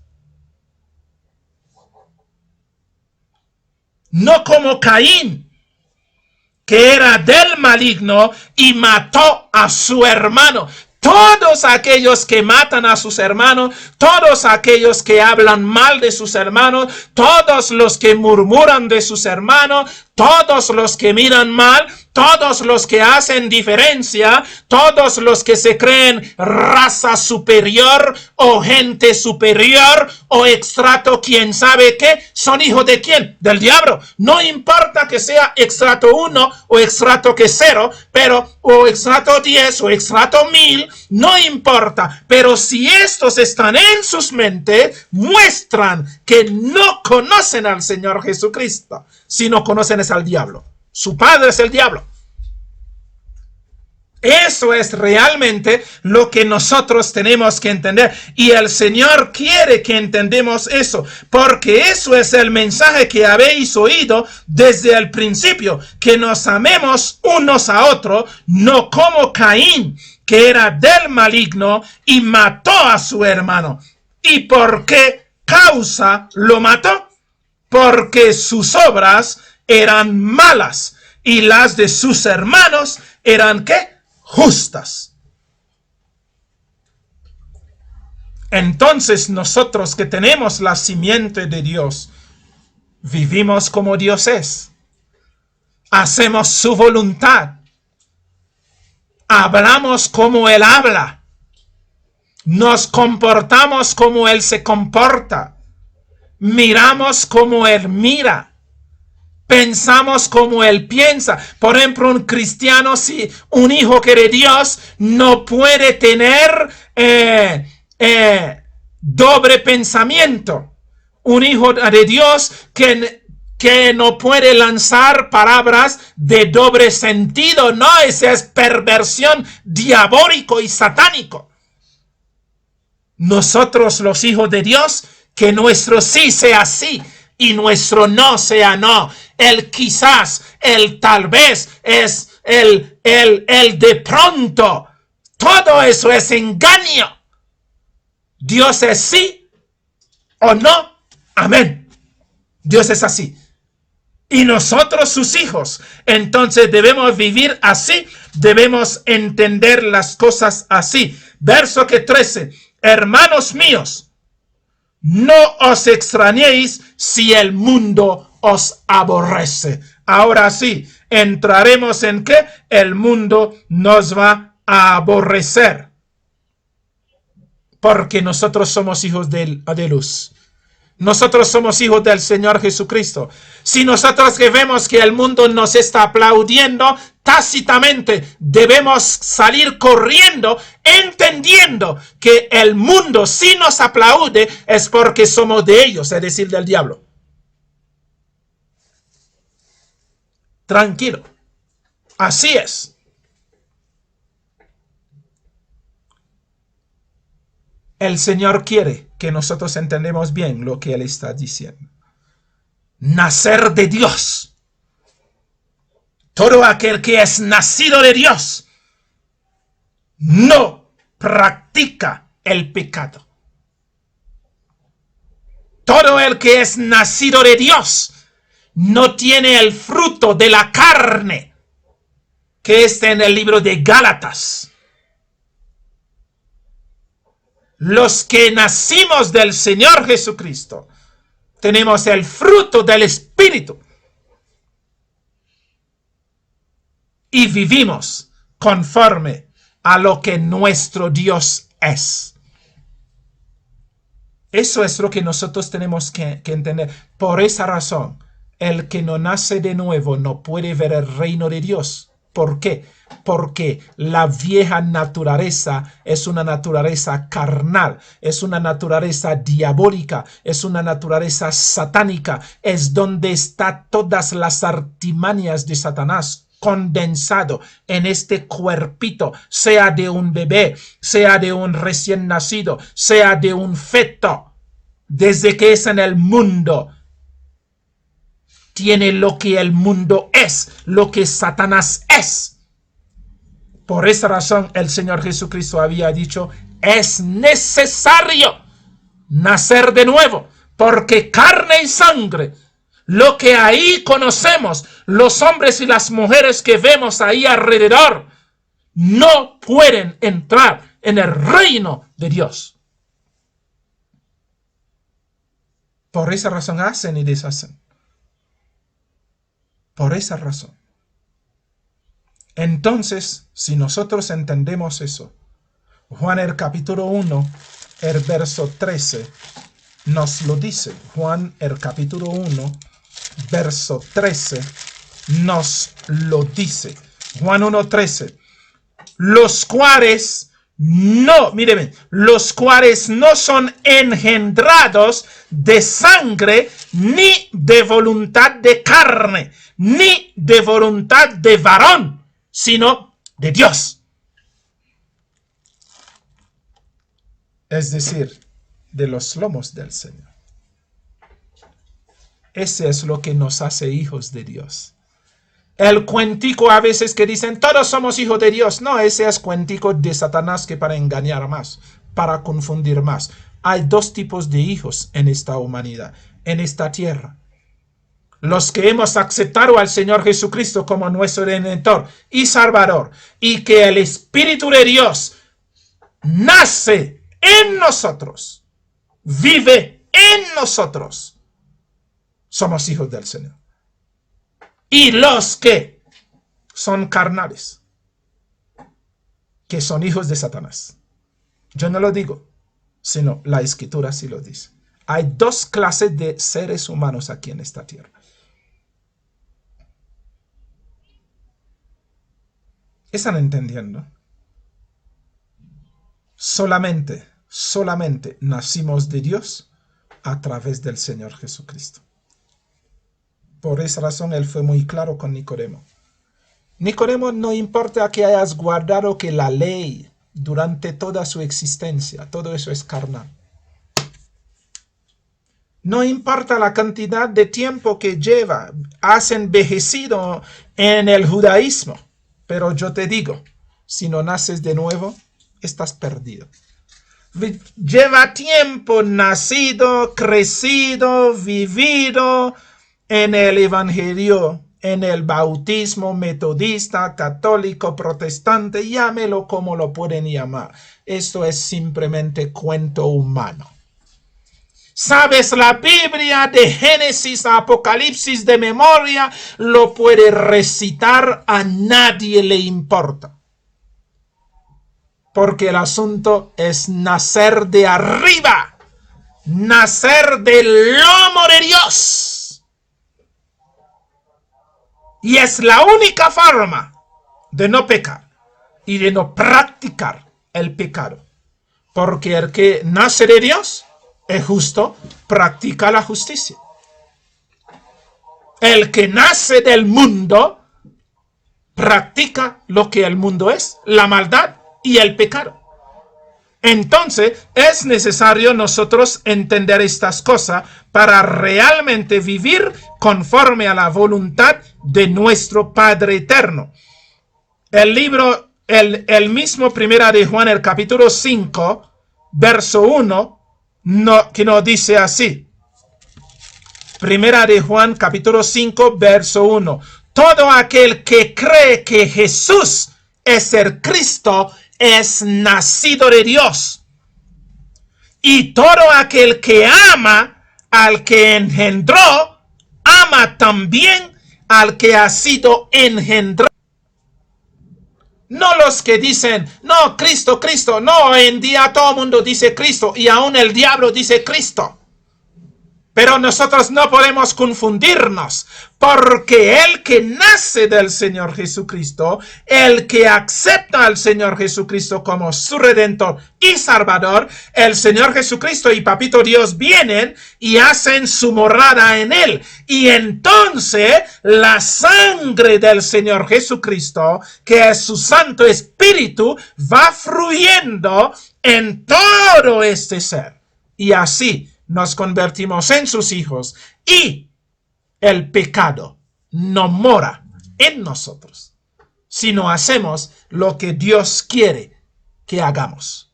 No como Caín, que era del maligno y mató a su hermano. Todos aquellos que matan a sus hermanos, todos aquellos que hablan mal de sus hermanos, todos los que murmuran de sus hermanos, todos los que miran mal, Todos los que hacen diferencia, todos los que se creen raza superior o gente superior o extrato quién sabe qué, son hijos de quién, del diablo. No importa que sea extrato 1 o extrato que 0, pero o extrato 10 o extrato 1000, no importa. Pero si estos están en sus mentes, muestran que no conocen al Señor Jesucristo. Si no conocen es al diablo. Su padre es el diablo. Eso es realmente lo que nosotros tenemos que entender. Y el Señor quiere que entendamos eso. Porque eso es el mensaje que habéis oído desde el principio. Que nos amemos unos a otros, no como Caín, que era del maligno y mató a su hermano. ¿Y por qué causa lo mató? Porque sus obras eran malas y las de sus hermanos eran ¿qué? Justas. Entonces nosotros que tenemos la simiente de Dios, vivimos como Dios es. Hacemos su voluntad. Hablamos como Él habla. Nos comportamos como Él se comporta. Miramos como Él mira. Pensamos como Él piensa. Por ejemplo, un cristiano, si un hijo que de Dios no puede tener doble pensamiento. Un hijo de Dios que no puede lanzar palabras de doble sentido. No, esa es perversión diabólico y satánico. Nosotros los hijos de Dios, que nuestro sí sea sí y nuestro no sea no. El quizás, el tal vez, es el de pronto. Todo eso es engaño. Dios es sí o no. Amén. Dios es así. Y nosotros sus hijos. Entonces debemos vivir así. Debemos entender las cosas así. Verso 13. Hermanos míos, no os extrañéis si el mundo os aborrece. Ahora sí, entraremos en que el mundo nos va a aborrecer. Porque nosotros somos hijos de luz. Nosotros somos hijos del Señor Jesucristo. Si nosotros que vemos que el mundo nos está aplaudiendo, tácitamente debemos salir corriendo, entendiendo que el mundo si nos aplaude es porque somos de ellos, es decir, del diablo. Tranquilo. Así es. El Señor quiere que nosotros entendamos bien lo que Él está diciendo. Nacer de Dios. Todo aquel que es nacido de Dios no practica el pecado. Todo el que es nacido de Dios no tiene el fruto de la carne, que está en el libro de Gálatas. Los que nacimos del Señor Jesucristo tenemos el fruto del Espíritu y vivimos conforme a lo que nuestro Dios es. Eso es lo que nosotros tenemos que entender. Por esa razón, el que no nace de nuevo no puede ver el reino de Dios. ¿Por qué? Porque la vieja naturaleza es una naturaleza carnal, es una naturaleza diabólica, es una naturaleza satánica, es donde están todas las artimañas de Satanás condensado en este cuerpito, sea de un bebé, sea de un recién nacido, sea de un feto, desde que es en el mundo. Tiene lo que el mundo es, lo que Satanás es. Por esa razón el Señor Jesucristo había dicho, es necesario nacer de nuevo, porque carne y sangre, lo que ahí conocemos, los hombres y las mujeres que vemos ahí alrededor, no pueden entrar en el reino de Dios. Por esa razón hacen y deshacen. Por esa razón. Entonces, si nosotros entendemos eso, Juan el capítulo 1, el verso 13, nos lo dice. Juan el capítulo 1, verso 13, nos lo dice. Juan 1:13. Los cuales no, míreme, los cuales no son engendrados de sangre, ni de voluntad de carne, ni de voluntad de varón, sino de Dios. Es decir, de los lomos del Señor. Ese es lo que nos hace hijos de Dios. El cuentico a veces que dicen, todos somos hijos de Dios. No, ese es cuentico de Satanás que para engañar más, para confundir más. Hay dos tipos de hijos en esta humanidad, en esta tierra. Los que hemos aceptado al Señor Jesucristo como nuestro Redentor y Salvador, y que el Espíritu de Dios nace en nosotros, vive en nosotros, somos hijos del Señor. Y los que son carnales, que son hijos de Satanás. Yo no lo digo, sino la Escritura sí lo dice. Hay dos clases de seres humanos aquí en esta tierra. ¿Están entendiendo? Solamente nacimos de Dios a través del Señor Jesucristo. Por esa razón él fue muy claro con Nicodemo. Nicodemo, no importa que hayas guardado que la ley durante toda su existencia, todo eso es carnal. No importa la cantidad de tiempo que lleva, has envejecido en el judaísmo. Pero yo te digo, si no naces de nuevo, estás perdido. Lleva tiempo nacido, crecido, vivido en el evangelio, en el bautismo metodista, católico, protestante, llámelo como lo pueden llamar. Esto es simplemente cuento humano. Sabes la Biblia de Génesis a Apocalipsis de memoria, lo puede recitar, a nadie le importa. Porque el asunto es nacer de arriba, nacer del lomo de Dios. Y es la única forma de no pecar y de no practicar el pecado. Porque el que nace de Dios es justo, practica la justicia. El que nace del mundo practica lo que el mundo es, la maldad y el pecado. Entonces es necesario nosotros entender estas cosas para realmente vivir conforme a la voluntad de nuestro Padre Eterno. El libro, el mismo Primera de Juan, el capítulo 5, verso 1, que nos dice así. Primera de Juan, capítulo 5, verso 1. Todo aquel que cree que Jesús es el Cristo es nacido de Dios. Y todo aquel que ama al que engendró, ama también al que ha sido engendrado. No los que dicen, no, Cristo, Cristo. No, hoy en día todo el mundo dice Cristo y aún el diablo dice Cristo. Pero nosotros no podemos confundirnos, porque el que nace del Señor Jesucristo, el que acepta al Señor Jesucristo como su Redentor y Salvador, el Señor Jesucristo y Papito Dios vienen y hacen su morada en él. Y entonces la sangre del Señor Jesucristo, que es su Santo Espíritu, va fluyendo en todo este ser. Y así nos convertimos en sus hijos y el pecado no mora en nosotros, sino hacemos lo que Dios quiere que hagamos.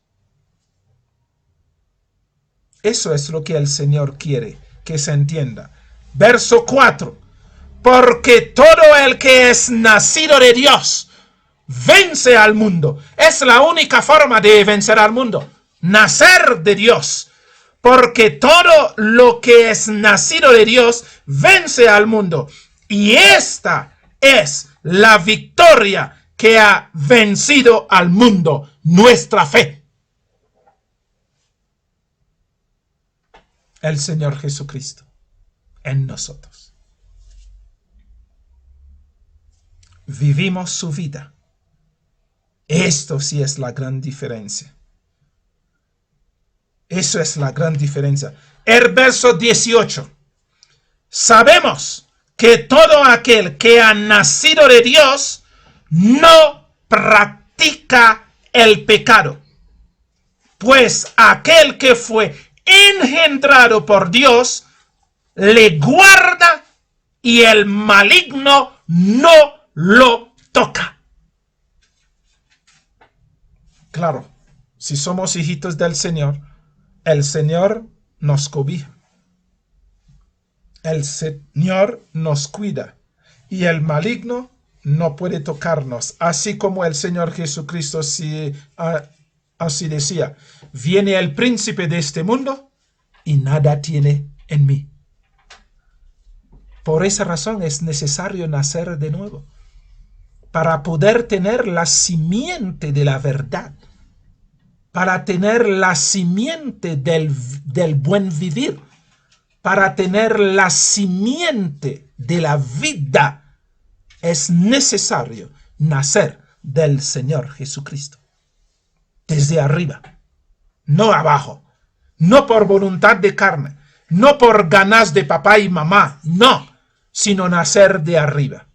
Eso es lo que el Señor quiere que se entienda. Verso 4. Porque todo el que es nacido de Dios vence al mundo. Es la única forma de vencer al mundo. Nacer de Dios. Porque todo lo que es nacido de Dios vence al mundo. Y esta es la victoria que ha vencido al mundo, nuestra fe. El Señor Jesucristo en nosotros. Vivimos su vida. Esto sí es la gran diferencia. Eso es la gran diferencia. El verso 18. Sabemos que todo aquel que ha nacido de Dios no practica el pecado, pues aquel que fue engendrado por Dios le guarda y el maligno no lo toca. Claro, si somos hijitos del Señor, el Señor nos cobija. El Señor nos cuida y el maligno no puede tocarnos. Así como el Señor Jesucristo así decía, viene el príncipe de este mundo y nada tiene en mí. Por esa razón es necesario nacer de nuevo, para poder tener la simiente de la verdad, para tener la simiente del buen vivir, para tener la simiente de la vida. Es necesario nacer del Señor Jesucristo, desde arriba, no abajo, no por voluntad de carne, no por ganas de papá y mamá, no, sino nacer de arriba.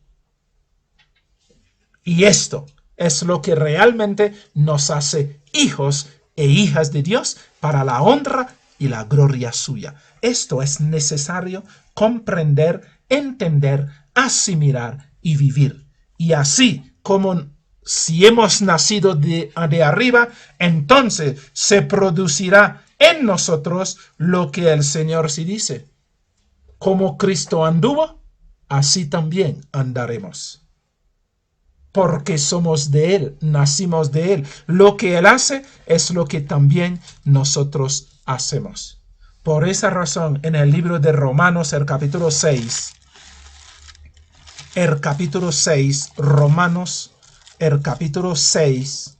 Y esto es lo que realmente nos hace hijos e hijas de Dios para la honra y la gloria suya. Esto es necesario comprender, entender, asimilar y vivir. Y así como si hemos nacido de arriba, entonces se producirá en nosotros lo que el Señor sí dice. Como Cristo anduvo, así también andaremos. Porque somos de Él, nacimos de Él. Lo que Él hace es lo que también nosotros hacemos. Por esa razón, en el libro de Romanos, el capítulo 6, Romanos, el capítulo 6,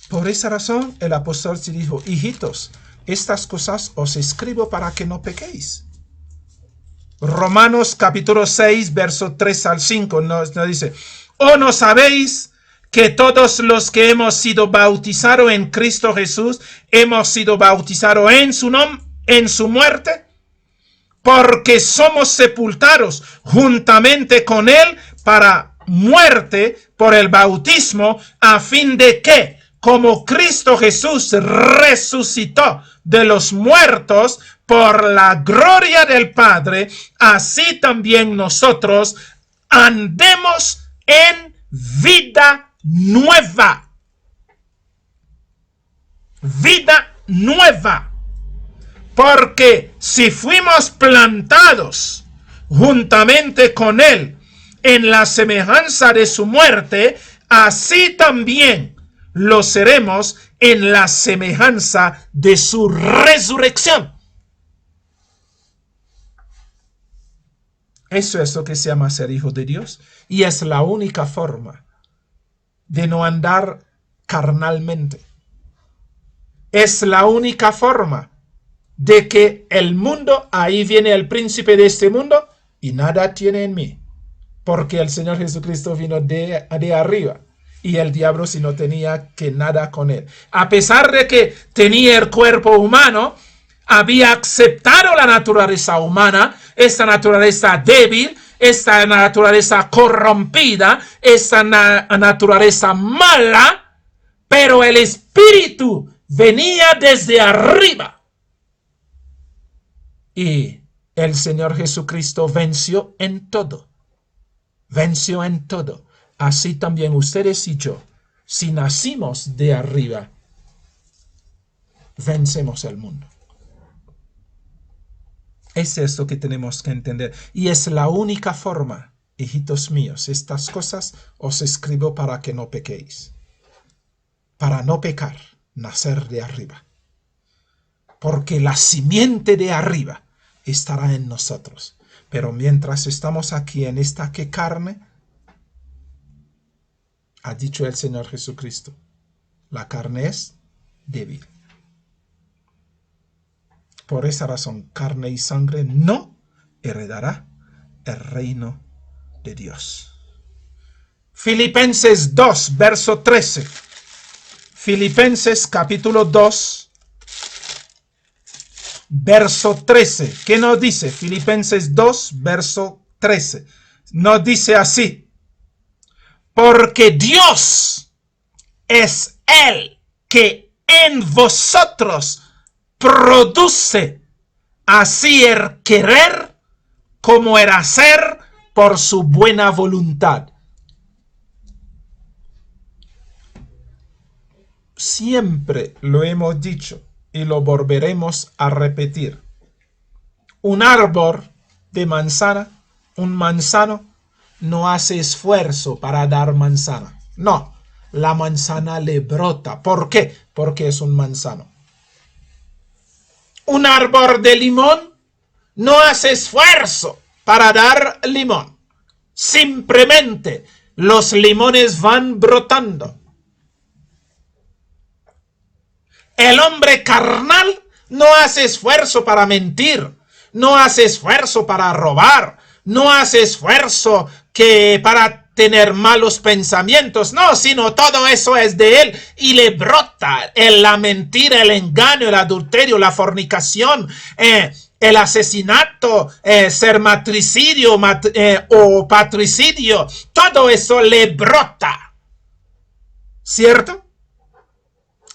por esa razón el apóstol se dijo, hijitos, estas cosas os escribo para que no pequéis. Romanos capítulo 6, verso 3 al 5 nos dice, ¿o no sabéis que todos los que hemos sido bautizados en Cristo Jesús, hemos sido bautizados en su muerte? Porque somos sepultados juntamente con Él para muerte por el bautismo, a fin de que, como Cristo Jesús resucitó de los muertos por la gloria del Padre, así también nosotros andemos en vida nueva. Vida nueva. Porque si fuimos plantados juntamente con Él en la semejanza de su muerte, así también lo seremos en la semejanza de su resurrección. Eso es lo que se llama ser hijo de Dios. Y es la única forma de no andar carnalmente. Es la única forma de que el mundo, ahí viene el príncipe de este mundo y nada tiene en mí. Porque el Señor Jesucristo vino de arriba. Y el diablo si no tenía que nada con él. A pesar de que tenía el cuerpo humano, había aceptado la naturaleza humana, esta naturaleza débil, esta naturaleza corrompida, esta naturaleza mala, pero el espíritu venía desde arriba. Y el Señor Jesucristo venció en todo. Venció en todo. Así también ustedes y yo, si nacimos de arriba, vencemos el mundo. Es esto que tenemos que entender. Y es la única forma, hijitos míos, estas cosas os escribo para que no pequéis. Para no pecar, nacer de arriba. Porque la simiente de arriba estará en nosotros. Pero mientras estamos aquí en esta carne, Ha dicho el Señor Jesucristo. La carne es débil. Por esa razón, carne y sangre no heredará el reino de Dios. Filipenses 2, verso 13. Filipenses capítulo 2, verso 13. ¿Qué nos dice? Filipenses 2, verso 13. Nos dice así. Porque Dios es el que en vosotros produce así el querer como el hacer por su buena voluntad. Siempre lo hemos dicho y lo volveremos a repetir. Un árbol de manzana, un manzano, no hace esfuerzo para dar manzana. No, la manzana le brota. ¿Por qué? Porque es un manzano. Un árbol de limón no hace esfuerzo para dar limón. Simplemente los limones van brotando. El hombre carnal no hace esfuerzo para mentir, no hace esfuerzo para robar, no hace esfuerzo para tener malos pensamientos, no, sino todo eso es de él y le brota la mentira, el engaño, el adulterio, la fornicación, el asesinato, ser matricidio o patricidio, todo eso le brota, ¿cierto?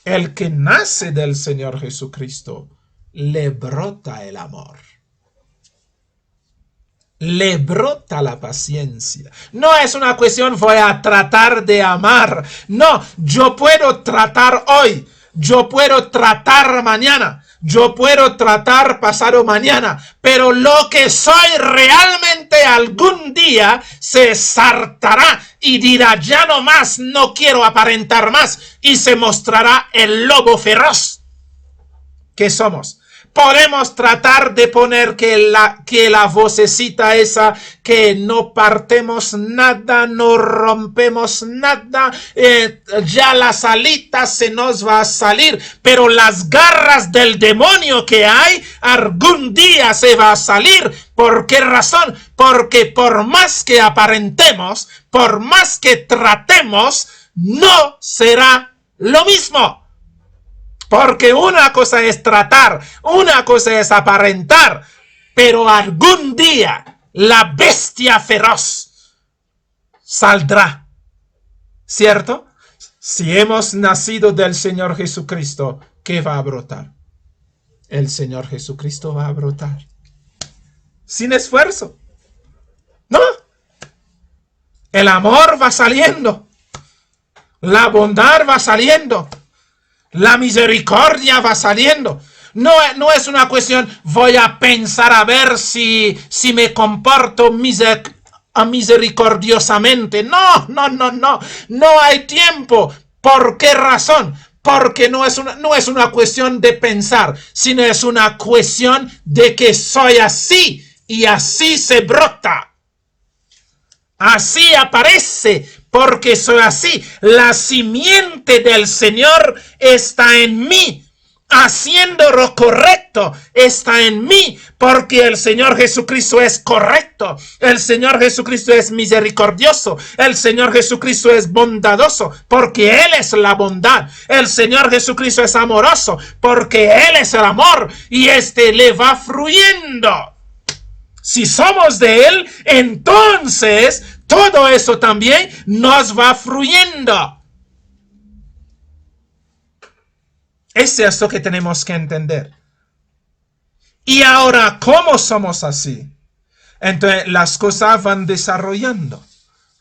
El que nace del Señor Jesucristo, le brota el amor. Le brota la paciencia. No es una cuestión, voy a tratar de amar. No, yo puedo tratar hoy. Yo puedo tratar mañana. Yo puedo tratar pasado mañana. Pero lo que soy realmente algún día se sartará y dirá, ya no más, no quiero aparentar más. Y se mostrará el lobo feroz que somos. Podemos tratar de poner que la vocecita esa, que no partemos nada, no rompemos nada, ya las alitas se nos va a salir, pero las garras del demonio que hay, algún día se va a salir. ¿Por qué razón? Porque por más que aparentemos, por más que tratemos, no será lo mismo. Porque una cosa es tratar, una cosa es aparentar, pero algún día la bestia feroz saldrá, ¿cierto? Si hemos nacido del Señor Jesucristo, ¿qué va a brotar? El Señor Jesucristo va a brotar. Sin esfuerzo. ¿No? El amor va saliendo. La bondad va saliendo. La misericordia va saliendo. No es una cuestión, voy a pensar a ver si me comporto misericordiosamente. No. No hay tiempo. ¿Por qué razón? Porque no es una cuestión de pensar, sino es una cuestión de que soy así y así se brota. Así aparece. Porque soy así. La simiente del Señor está en mí. Haciendo lo correcto está en mí. Porque el Señor Jesucristo es correcto. El Señor Jesucristo es misericordioso. El Señor Jesucristo es bondadoso. Porque Él es la bondad. El Señor Jesucristo es amoroso. Porque Él es el amor. Y le va fluyendo. Si somos de Él, entonces todo eso también nos va fluyendo. Es esto que tenemos que entender. Y ahora, ¿cómo somos así? Entonces, las cosas van desarrollando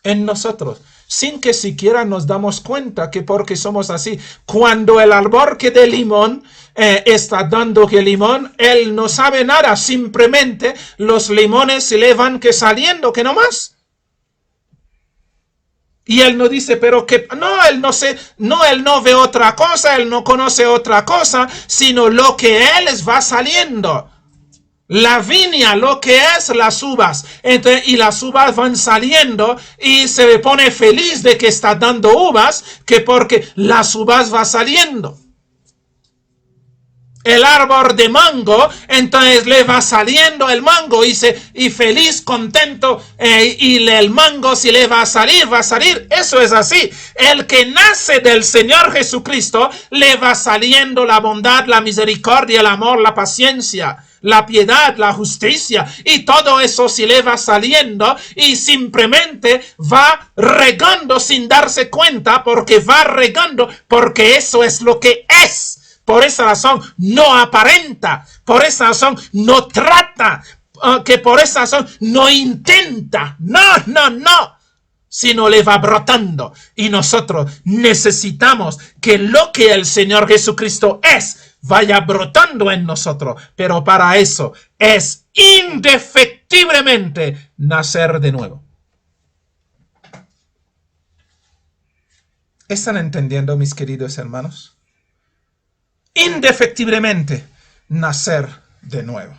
en nosotros, sin que siquiera nos damos cuenta que porque somos así. Cuando el árbol que de limón está dando que limón, él no sabe nada, simplemente los limones se le van que saliendo, que no más. Y él no dice, pero que no, él no sé, no, él no ve otra cosa, él no conoce otra cosa, sino lo que él les va saliendo. La viña, lo que es las uvas. Entonces, y las uvas van saliendo y se pone feliz de que está dando uvas, que porque las uvas van saliendo. El árbol de mango, entonces le va saliendo el mango y feliz, contento, y el mango si le va a salir. Eso es así. El que nace del Señor Jesucristo, le va saliendo la bondad, la misericordia, el amor, la paciencia, la piedad, la justicia, y todo eso si le va saliendo y simplemente va regando sin darse cuenta, porque va regando, porque eso es lo que es. Por esa razón no aparenta, por esa razón no trata, que por esa razón no intenta, no, sino le va brotando. Y nosotros necesitamos que lo que el Señor Jesucristo es, vaya brotando en nosotros. Pero para eso es indefectiblemente nacer de nuevo. ¿Están entendiendo, mis queridos hermanos? Indefectiblemente nacer de nuevo.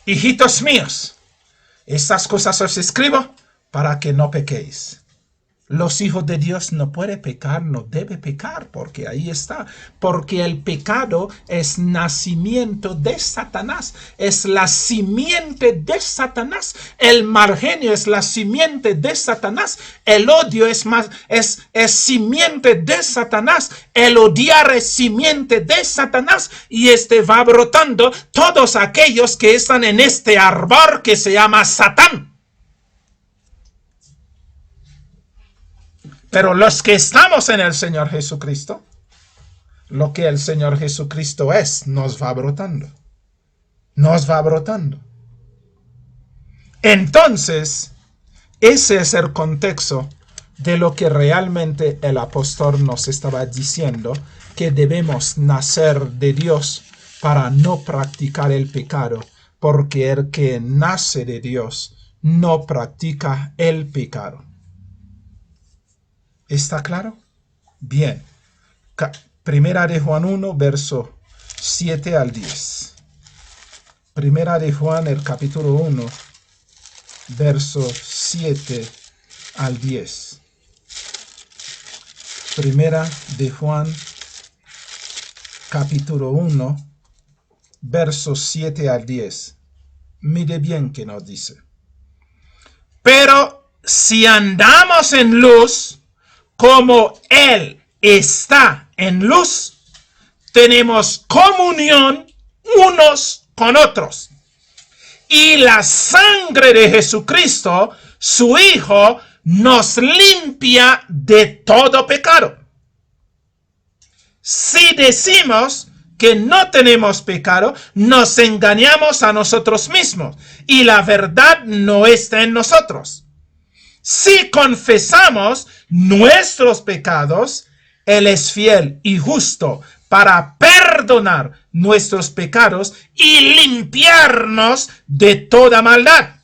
Hijitos míos, estas cosas os escribo para que no pequéis. Los hijos de Dios no pueden pecar, no debe pecar, porque ahí está. Porque el pecado es nacimiento de Satanás, es la simiente de Satanás. El mal genio es la simiente de Satanás. El odio es simiente de Satanás. El odiar es simiente de Satanás. Y va brotando todos aquellos que están en este árbol que se llama Satán. Pero los que estamos en el Señor Jesucristo, lo que el Señor Jesucristo es, nos va brotando. Nos va brotando. Entonces, ese es el contexto de lo que realmente el apóstol nos estaba diciendo, que debemos nacer de Dios para no practicar el pecado, porque el que nace de Dios no practica el pecado. ¿Está claro? Bien. Primera de Juan 1, verso 7 al 10. Primera de Juan, el capítulo 1, verso 7 al 10. Primera de Juan, capítulo 1, verso 7 al 10. Mire bien que nos dice. Pero si andamos en luz, como Él está en luz, tenemos comunión unos con otros. Y la sangre de Jesucristo, su Hijo, nos limpia de todo pecado. Si decimos que no tenemos pecado, nos engañamos a nosotros mismos, y la verdad no está en nosotros. Si confesamos nuestros pecados, Él es fiel y justo para perdonar nuestros pecados y limpiarnos de toda maldad.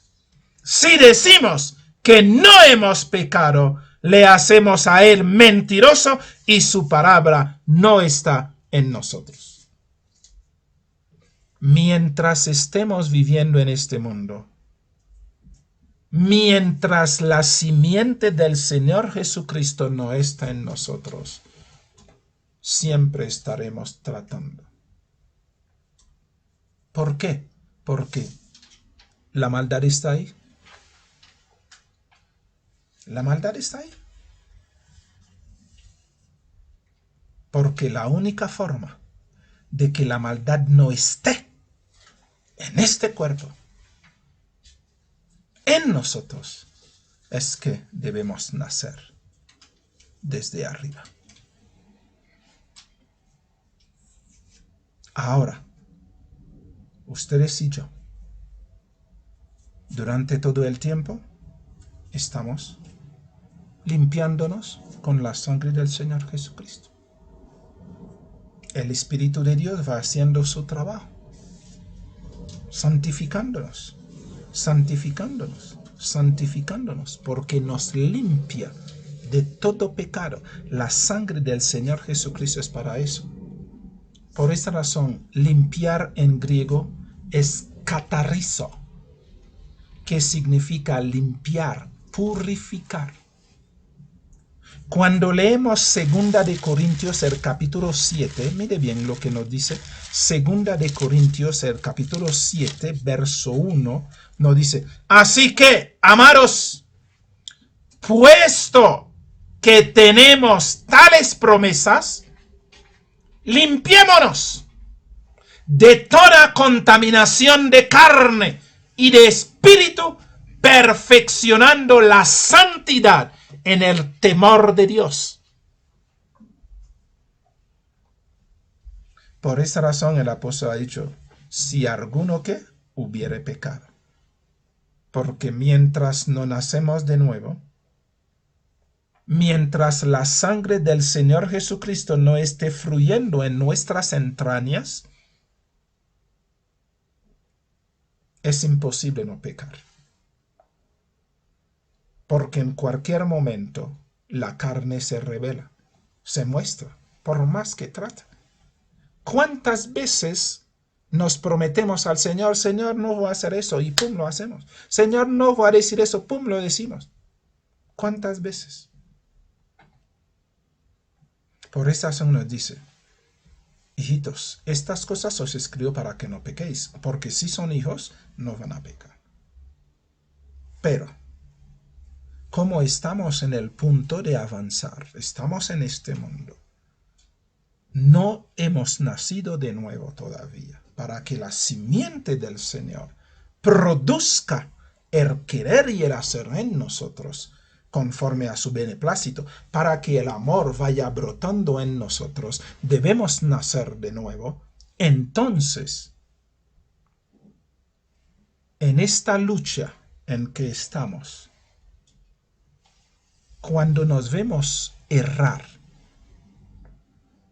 Si decimos que no hemos pecado, le hacemos a Él mentiroso y su palabra no está en nosotros. Mientras estemos viviendo en este mundo, mientras la simiente del Señor Jesucristo no está en nosotros, siempre estaremos tratando. ¿Por qué? Porque la maldad está ahí. La maldad está ahí. Porque la única forma de que la maldad no esté en este cuerpo, en nosotros, es que debemos nacer desde arriba. Ahora, ustedes y yo, durante todo el tiempo, estamos limpiándonos con la sangre del Señor Jesucristo. El Espíritu de Dios va haciendo su trabajo, santificándonos, porque nos limpia de todo pecado. La sangre del Señor Jesucristo es para eso. Por esa razón, limpiar en griego es catarizo, que significa limpiar, purificar. Cuando leemos 2 de Corintios, el capítulo 7, mire bien lo que nos dice. 2 de Corintios, el capítulo 7, verso 1, nos dice: así que, amados, puesto que tenemos tales promesas, limpiémonos de toda contaminación de carne y de espíritu, perfeccionando la santidad en el temor de Dios. Por esa razón el apóstol ha dicho: si alguno que hubiere pecado. Porque mientras no nacemos de nuevo, mientras la sangre del Señor Jesucristo no esté fluyendo en nuestras entrañas, es imposible no pecar. Porque en cualquier momento la carne se revela, se muestra, por más que trata. ¿Cuántas veces nos prometemos al Señor: Señor, no voy a hacer eso, y pum, lo hacemos? Señor, no voy a decir eso, pum, lo decimos. ¿Cuántas veces? Por esta razón nos dice: hijitos, estas cosas os escribo para que no pequéis, porque si son hijos, no van a pecar. Pero como estamos en el punto de avanzar, estamos en este mundo, no hemos nacido de nuevo todavía, para que la simiente del Señor produzca el querer y el hacer en nosotros, conforme a su beneplácito. Para que el amor vaya brotando en nosotros, debemos nacer de nuevo. Entonces, en esta lucha en que estamos, cuando nos vemos errar,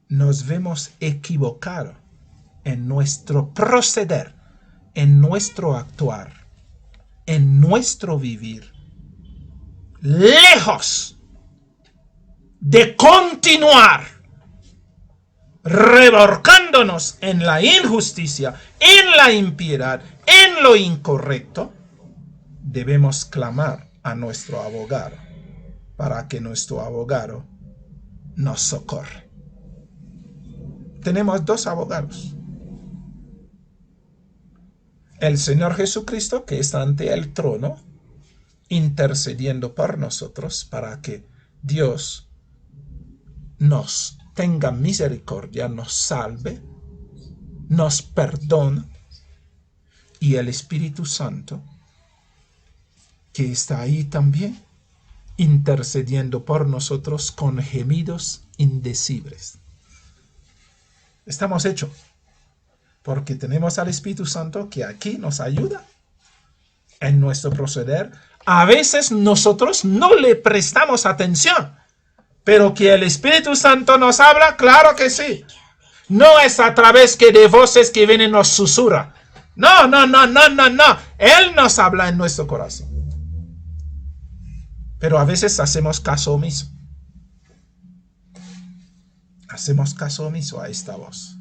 nos vemos equivocar en nuestro proceder, en nuestro actuar, en nuestro vivir, lejos de continuar revolcándonos en la injusticia, en la impiedad, en lo incorrecto, debemos clamar a nuestro abogado para que nuestro abogado nos socorra. Tenemos dos abogados: el Señor Jesucristo, que está ante el trono, intercediendo por nosotros para que Dios nos tenga misericordia, nos salve, nos perdone, y el Espíritu Santo, que está ahí también, intercediendo por nosotros con gemidos indecibles. Estamos hechos, porque tenemos al Espíritu Santo que aquí nos ayuda en nuestro proceder. A veces nosotros no le prestamos atención, pero que el Espíritu Santo nos habla, claro que sí. No es a través de voces que vienen y nos susurra. No. Él nos habla en nuestro corazón. Pero a veces hacemos caso omiso. Hacemos caso omiso a esta voz.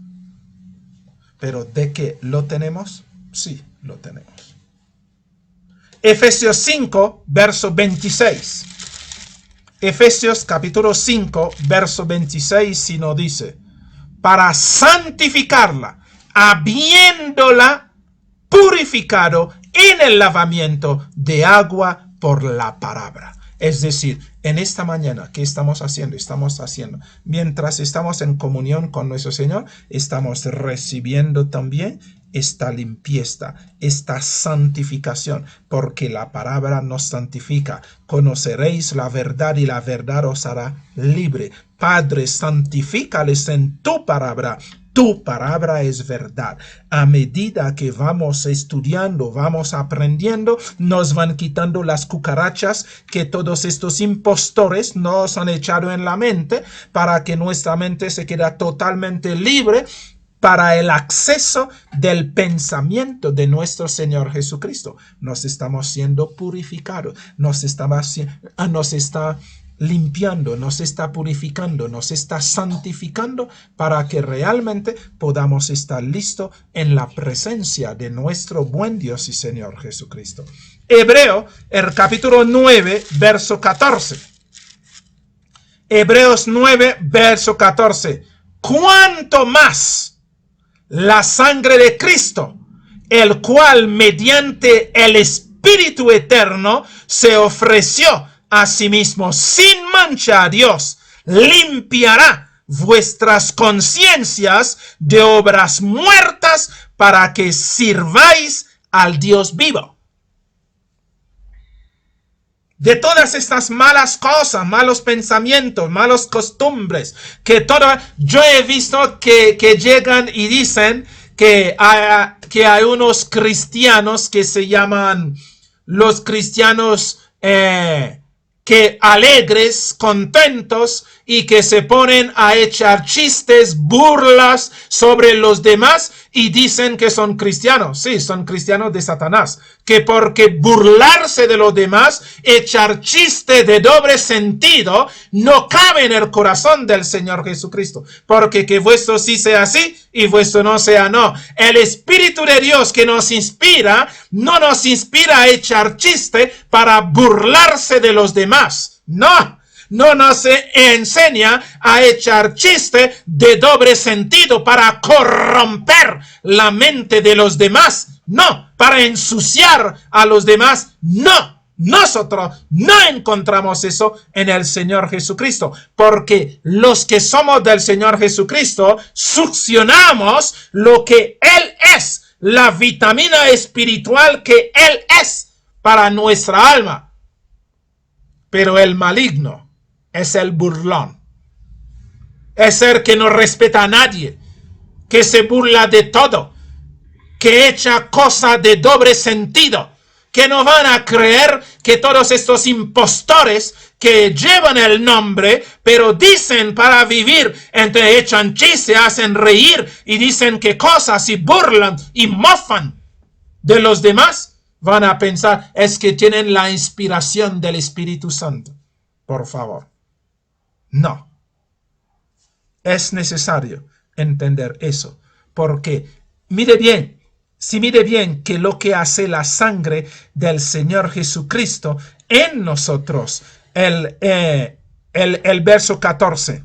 Pero ¿de qué lo tenemos? Sí, lo tenemos. Efesios 5, verso 26. Efesios capítulo 5, verso 26, si nos dice: para santificarla, habiéndola purificado en el lavamiento de agua por la palabra. Es decir, en esta mañana, ¿qué estamos haciendo? Mientras estamos en comunión con nuestro Señor, estamos recibiendo también esta limpieza, esta santificación, porque la palabra nos santifica. Conoceréis la verdad y la verdad os hará libre. Padre, santifícales en tu palabra. Tu palabra es verdad. A medida que vamos estudiando, vamos aprendiendo, nos van quitando las cucarachas que todos estos impostores nos han echado en la mente, para que nuestra mente se quede totalmente libre para el acceso del pensamiento de nuestro Señor Jesucristo. Nos estamos siendo purificados, nos está limpiando, nos está purificando, nos está santificando para que realmente podamos estar listos en la presencia de nuestro buen Dios y Señor Jesucristo. Hebreo, el capítulo 9, verso 14. Hebreos 9, verso 14. ¿Cuánto más la sangre de Cristo, el cual mediante el Espíritu eterno se ofreció a sí mismo sin mancha a Dios, limpiará vuestras conciencias de obras muertas para que sirváis al Dios vivo? De todas estas malas cosas, malos pensamientos, malas costumbres, yo he visto que llegan y dicen que hay unos cristianos que se llaman los cristianos que alegres, contentos, y que se ponen a echar chistes, burlas sobre los demás y dicen que son cristianos. Sí, son cristianos de Satanás. Que porque burlarse de los demás, echar chiste de doble sentido, no cabe en el corazón del Señor Jesucristo. Porque que vuestro sí sea sí y vuestro no sea no. El Espíritu de Dios que nos inspira, no nos inspira a echar chiste para burlarse de los demás. No. No nos enseña a echar chiste de doble sentido para corromper la mente de los demás. No, para ensuciar a los demás. No, nosotros no encontramos eso en el Señor Jesucristo. Porque los que somos del Señor Jesucristo succionamos lo que Él es, la vitamina espiritual que Él es para nuestra alma. Pero el maligno es el burlón. Es el que no respeta a nadie, que se burla de todo, que echa cosas de doble sentido, que no van a creer que todos estos impostores que llevan el nombre, pero dicen para vivir, entre echan chiste, hacen reír y dicen que cosas y burlan y mofan de los demás, van a pensar es que tienen la inspiración del Espíritu Santo. Por favor. No. Es necesario entender eso. Porque, mire bien que lo que hace la sangre del Señor Jesucristo en nosotros. El verso 14.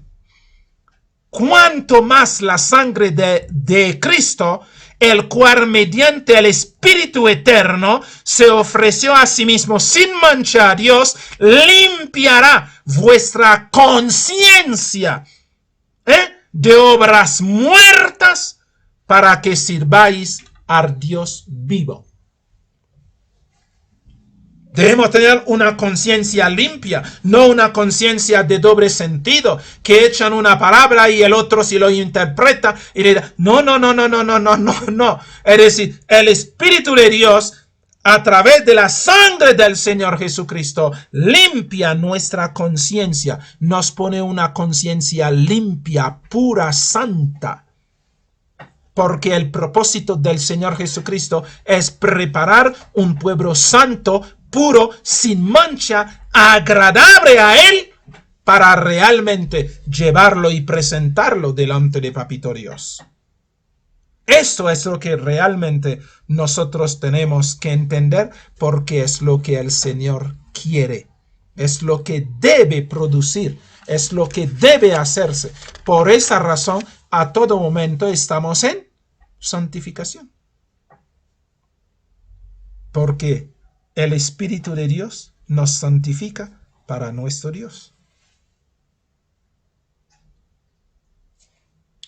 Cuanto más la sangre de Cristo, el cual mediante el Espíritu eterno se ofreció a sí mismo sin mancha a Dios, limpiará vuestra conciencia de obras muertas para que sirváis al Dios vivo. Debemos tener una conciencia limpia, no una conciencia de doble sentido, que echan una palabra y el otro si lo interpreta y le da, no. Es decir, el Espíritu de Dios, a través de la sangre del Señor Jesucristo, limpia nuestra conciencia, nos pone una conciencia limpia, pura, santa. Porque el propósito del Señor Jesucristo es preparar un pueblo santo, puro, sin mancha, agradable a Él, para realmente llevarlo y presentarlo delante de Papito Dios. Esto es lo que realmente nosotros tenemos que entender, porque es lo que el Señor quiere. Es lo que debe producir, es lo que debe hacerse. Por esa razón, a todo momento estamos en santificación. Porque el Espíritu de Dios nos santifica para nuestro Dios.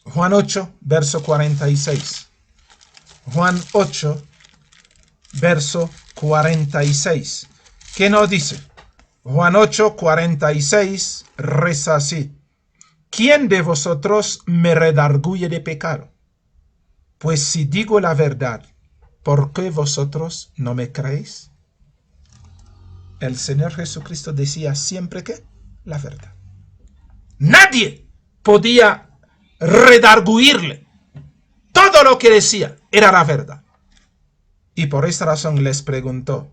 Juan 8, verso 46. Juan 8, verso 46. ¿Qué nos dice? Juan 8, 46 reza así. ¿Quién de vosotros me redarguye de pecado? Pues si digo la verdad, ¿por qué vosotros no me creéis? El Señor Jesucristo decía siempre que la verdad. Nadie podía redarguirle. Todo lo que decía era la verdad. Y por esta razón les preguntó,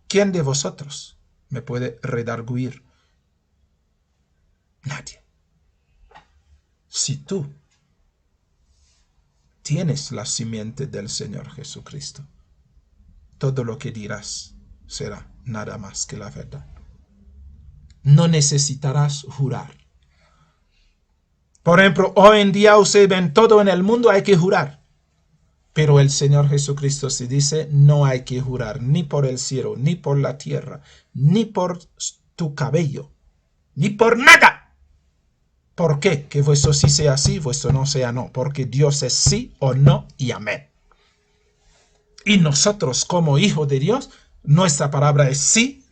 ¿quién de vosotros me puede redarguir? Nadie. Si tú tienes la simiente del Señor Jesucristo, todo lo que dirás será nada más que la verdad. No necesitarás jurar. Por ejemplo, hoy en día ustedes ven todo en el mundo hay que jurar. Pero el Señor Jesucristo se dice, no hay que jurar ni por el cielo, ni por la tierra, ni por tu cabello, ni por nada. ¿Por qué? Que vuestro sí sea sí, vuestro no sea no. Porque Dios es sí o no y amén. Y nosotros como hijos de Dios, nuestra palabra es sí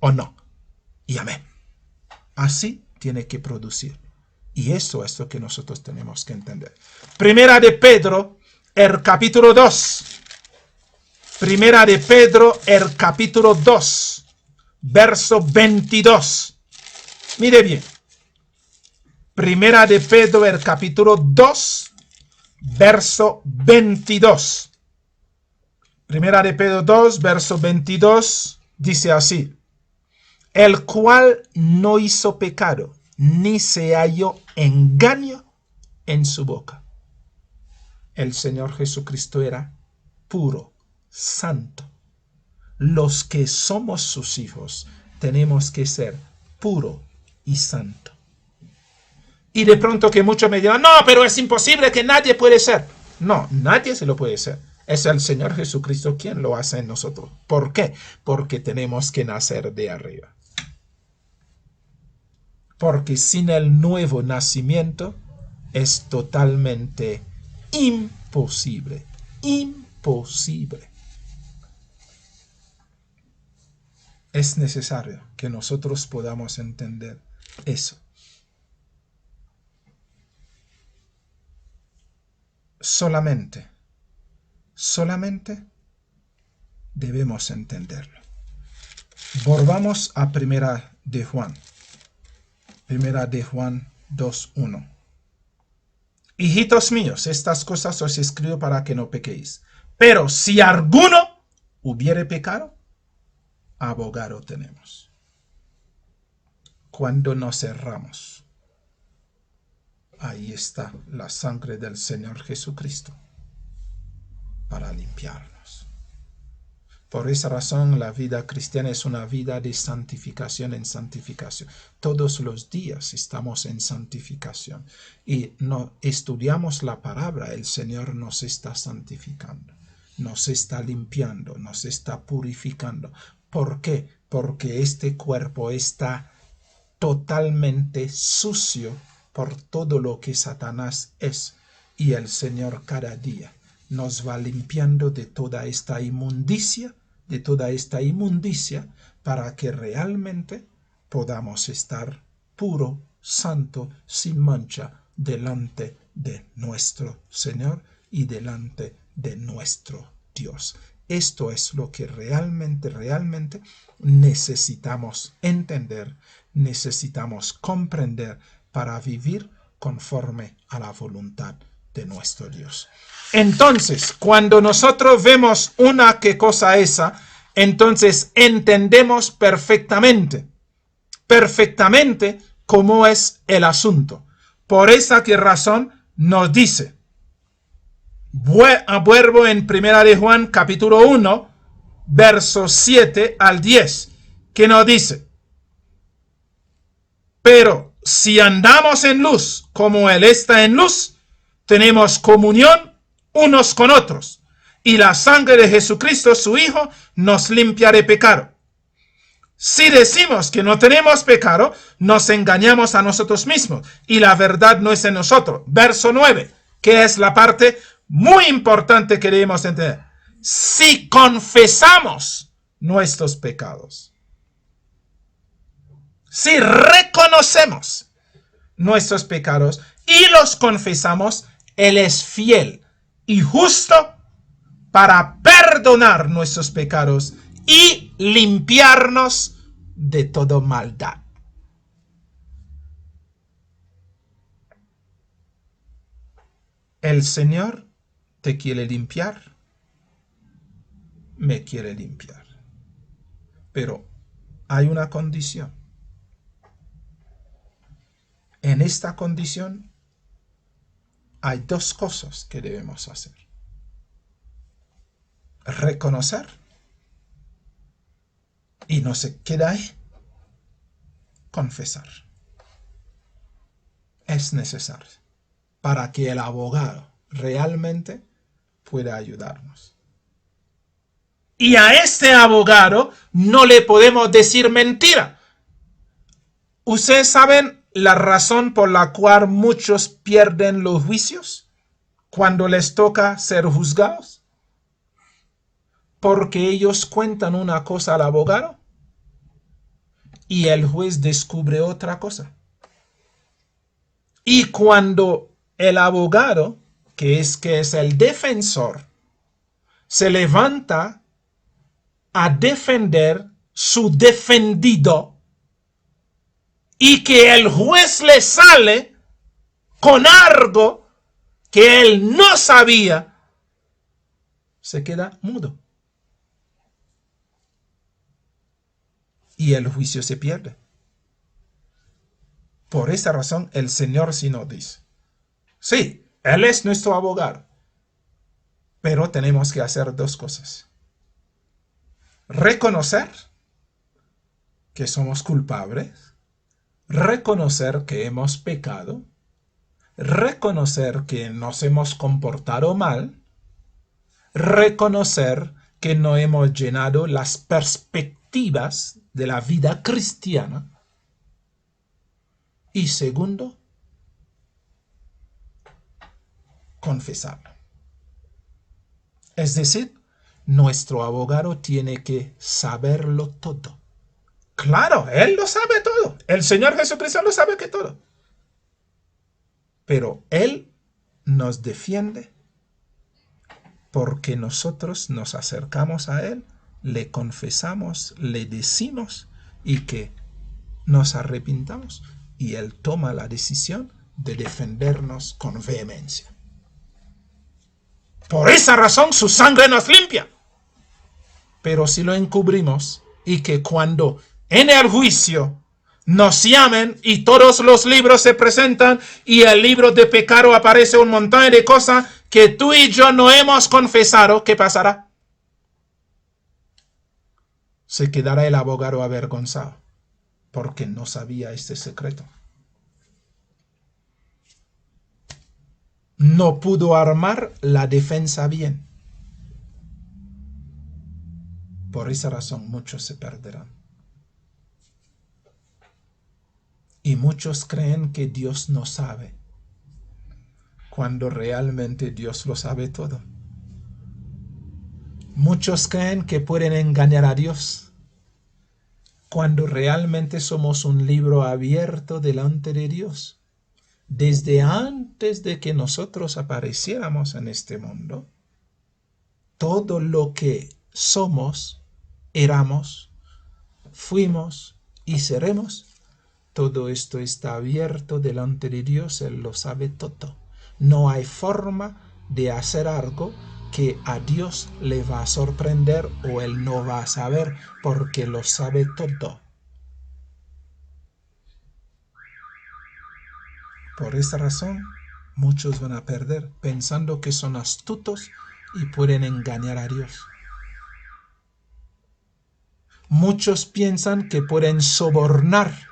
o no y amén. Así tiene que producir. Y eso es lo que nosotros tenemos que entender. Primera de Pedro, el capítulo 2. Primera de Pedro, el capítulo 2, verso 22. Mire bien. Primera de Pedro, el capítulo 2, verso 22. Primera de Pedro 2, verso 22, dice así. El cual no hizo pecado, ni se halló engaño en su boca. El Señor Jesucristo era puro, santo. Los que somos sus hijos tenemos que ser puro y santo. Y de pronto que muchos me digan, no, pero es imposible que nadie puede ser. No, nadie se lo puede ser. Es el Señor Jesucristo quien lo hace en nosotros. ¿Por qué? Porque tenemos que nacer de arriba. Porque sin el nuevo nacimiento es totalmente imposible. Imposible. Es necesario que nosotros podamos entender eso. Solamente debemos entenderlo. Volvamos a Primera de Juan. Primera de Juan 2:1. Hijitos míos, estas cosas os escribo para que no pequéis. Pero si alguno hubiere pecado, abogado tenemos. Cuando nos erramos, ahí está la sangre del Señor Jesucristo para limpiarnos. Por esa razón la vida cristiana es una vida de santificación en santificación. Todos los días estamos en santificación y no estudiamos la palabra, el Señor nos está santificando, nos está limpiando, nos está purificando. ¿Por qué? Porque este cuerpo está totalmente sucio por todo lo que Satanás es y el Señor cada día nos va limpiando de toda esta inmundicia, para que realmente podamos estar puro, santo, sin mancha delante de nuestro Señor y delante de nuestro Dios. Esto es lo que realmente necesitamos entender, necesitamos comprender para vivir conforme a la voluntad de nuestro Dios. Entonces, cuando nosotros vemos una que cosa esa, entonces entendemos perfectamente cómo es el asunto. Por esa que razón nos dice, vuelvo en Primera de Juan capítulo 1, versos 7 al 10, que nos dice, pero si andamos en luz como Él está en luz, tenemos comunión unos con otros, y la sangre de Jesucristo, su Hijo, nos limpia de pecado. Si decimos que no tenemos pecado, nos engañamos a nosotros mismos, y la verdad no es en nosotros. Verso 9, que es la parte muy importante que debemos entender. Si confesamos nuestros pecados, si reconocemos nuestros pecados y los confesamos, Él es fiel y justo para perdonar nuestros pecados y limpiarnos de toda maldad. El Señor te quiere limpiar, me quiere limpiar. Pero hay una condición. En esta condición hay dos cosas que debemos hacer. Reconocer, y no se queda ahí, confesar. Es necesario para que el abogado realmente pueda ayudarnos. Y a este abogado no le podemos decir mentira. ¿Ustedes saben la razón por la cual muchos pierden los juicios cuando les toca ser juzgados? Porque ellos cuentan una cosa al abogado y el juez descubre otra cosa. Y cuando el abogado, que es el defensor, se levanta a defender su defendido y que el juez le sale con algo que él no sabía, se queda mudo. Y el juicio se pierde. Por esa razón el Señor sí nos dice, sí, Él es nuestro abogado, pero tenemos que hacer dos cosas. Reconocer que somos culpables, reconocer que hemos pecado, reconocer que nos hemos comportado mal, reconocer que no hemos llenado las perspectivas de la vida cristiana. Y segundo, confesarlo. Es decir, nuestro abogado tiene que saberlo todo. Claro, Él lo sabe todo. El Señor Jesucristo lo sabe que todo. Pero Él nos defiende porque nosotros nos acercamos a Él, le confesamos, le decimos y que nos arrepintamos. Y Él toma la decisión de defendernos con vehemencia. Por esa razón su sangre nos limpia. Pero si lo encubrimos y que cuando en el juicio nos llamen y todos los libros se presentan y el libro de pecado aparece un montón de cosas que tú y yo no hemos confesado, ¿qué pasará? Se quedará el abogado avergonzado porque no sabía este secreto. No pudo armar la defensa bien. Por esa razón muchos se perderán. Y muchos creen que Dios no sabe, cuando realmente Dios lo sabe todo. Muchos creen que pueden engañar a Dios, cuando realmente somos un libro abierto delante de Dios. Desde antes de que nosotros apareciéramos en este mundo, todo lo que somos, éramos, fuimos y seremos, todo esto está abierto delante de Dios. Él lo sabe todo. No hay forma de hacer algo que a Dios le va a sorprender o Él no va a saber, porque lo sabe todo. Por esta razón, muchos van a perder pensando que son astutos y pueden engañar a Dios. Muchos piensan que pueden sobornar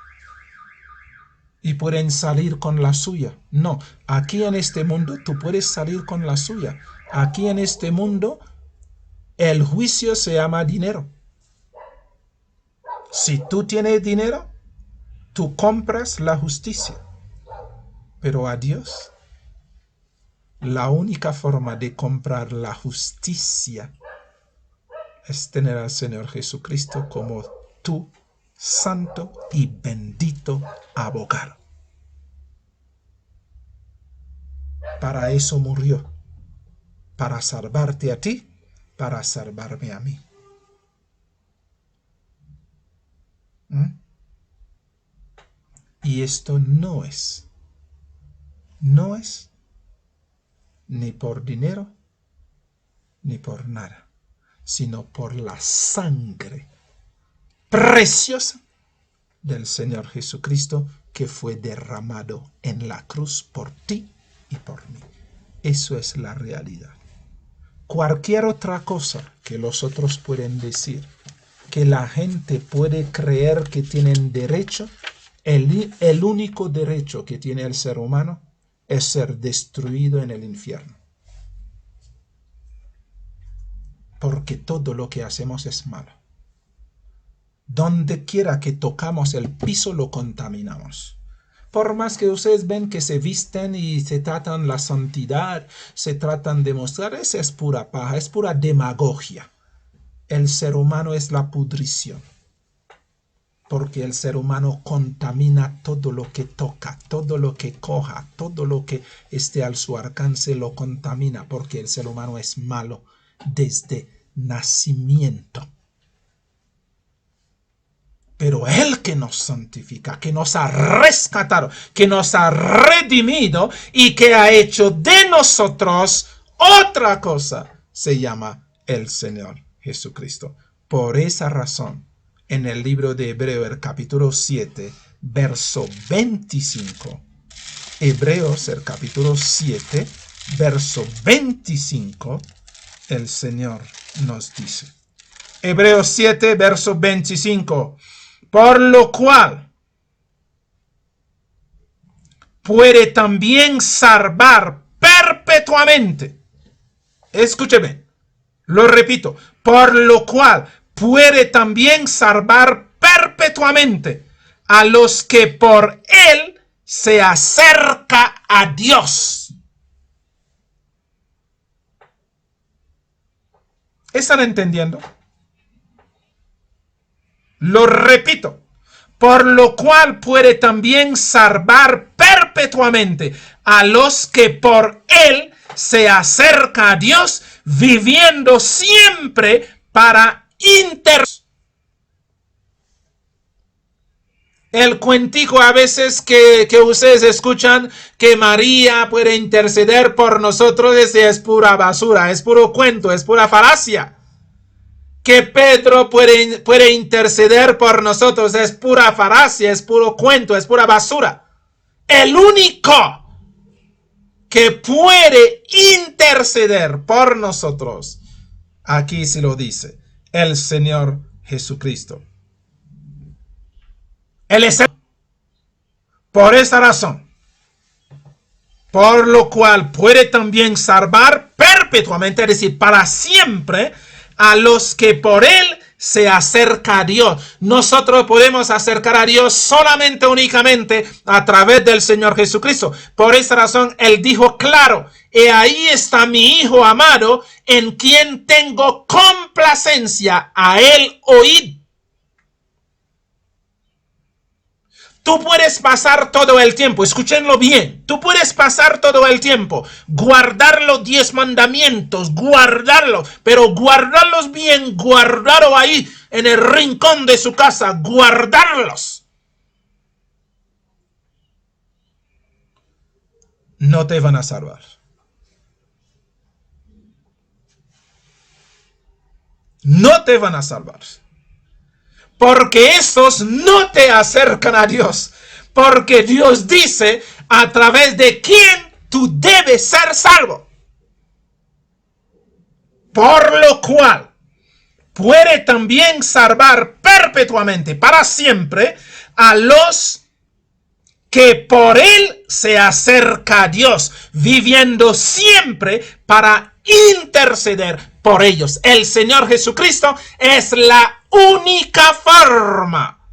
y pueden salir con la suya. No, aquí en este mundo tú puedes salir con la suya. Aquí en este mundo el juicio se llama dinero. Si tú tienes dinero, tú compras la justicia. Pero a Dios, la única forma de comprar la justicia es tener al Señor Jesucristo como tu santo y bendito abogado. Para eso murió, para salvarte a ti, para salvarme a mí. Y esto no es ni por dinero ni por nada, sino por la sangre preciosa del Señor Jesucristo, que fue derramado en la cruz por ti y por mí. Eso es la realidad. Cualquier otra cosa que los otros pueden decir, que la gente puede creer que tienen derecho, el único derecho que tiene el ser humano es ser destruido en el infierno. Porque todo lo que hacemos es malo. Donde quiera que tocamos el piso lo contaminamos. Por más que ustedes ven que se visten y se tratan la santidad, se tratan de mostrar, esa es pura paja, es pura demagogia. El ser humano es la pudrición. Porque el ser humano contamina todo lo que toca, todo lo que coja, todo lo que esté a su alcance lo contamina, porque el ser humano es malo desde nacimiento. Pero Él que nos santifica, que nos ha rescatado, que nos ha redimido y que ha hecho de nosotros otra cosa, se llama el Señor Jesucristo. Por esa razón, en el libro de Hebreos, el capítulo 7, verso 25, Hebreos, el capítulo 7, verso 25, el Señor nos dice. Hebreos 7, verso 25. Por lo cual puede también salvar perpetuamente. Escúcheme, lo repito. Por lo cual puede también salvar perpetuamente a los que por él se acerca a Dios. ¿Están entendiendo? Lo repito, por lo cual puede también salvar perpetuamente a los que por él se acerca a Dios, viviendo siempre para el cuentico a veces que ustedes escuchan que María puede interceder por nosotros, ese es pura basura, es puro cuento, es pura falacia. Que Pedro puede interceder por nosotros es pura falacia, es puro cuento, es pura basura. El único que puede interceder por nosotros, aquí se lo dice, el Señor Jesucristo. Él es por esta razón, por lo cual puede también salvar perpetuamente, es decir, para siempre, a los que por él se acerca a Dios. Nosotros podemos acercar a Dios solamente, únicamente a través del Señor Jesucristo. Por esa razón, él dijo claro, he ahí está mi Hijo amado, en quien tengo complacencia, a él oíd. Tú puedes pasar todo el tiempo, escúchenlo bien, tú puedes pasar todo el tiempo, guardar los 10 mandamientos, guardarlos, pero guardarlos bien, guardarlo ahí en el rincón de su casa, guardarlos. No te van a salvar. No te van a salvar. Porque esos no te acercan a Dios. Porque Dios dice a través de quién tú debes ser salvo. Por lo cual puede también salvar perpetuamente, para siempre, a los que por él se acerca a Dios, viviendo siempre para interceder por ellos. El Señor Jesucristo es la única forma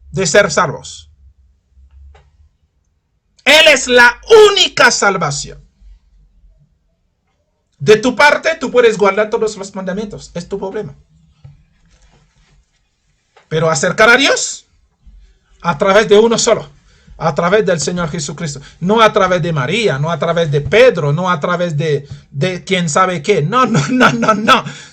de ser salvos. Él es la única salvación. De tu parte, tú puedes guardar todos los mandamientos. Es tu problema. Pero acercar a Dios a través de uno solo. A través del Señor Jesucristo. No a través de María, no a través de Pedro, no a través de quién sabe qué. No.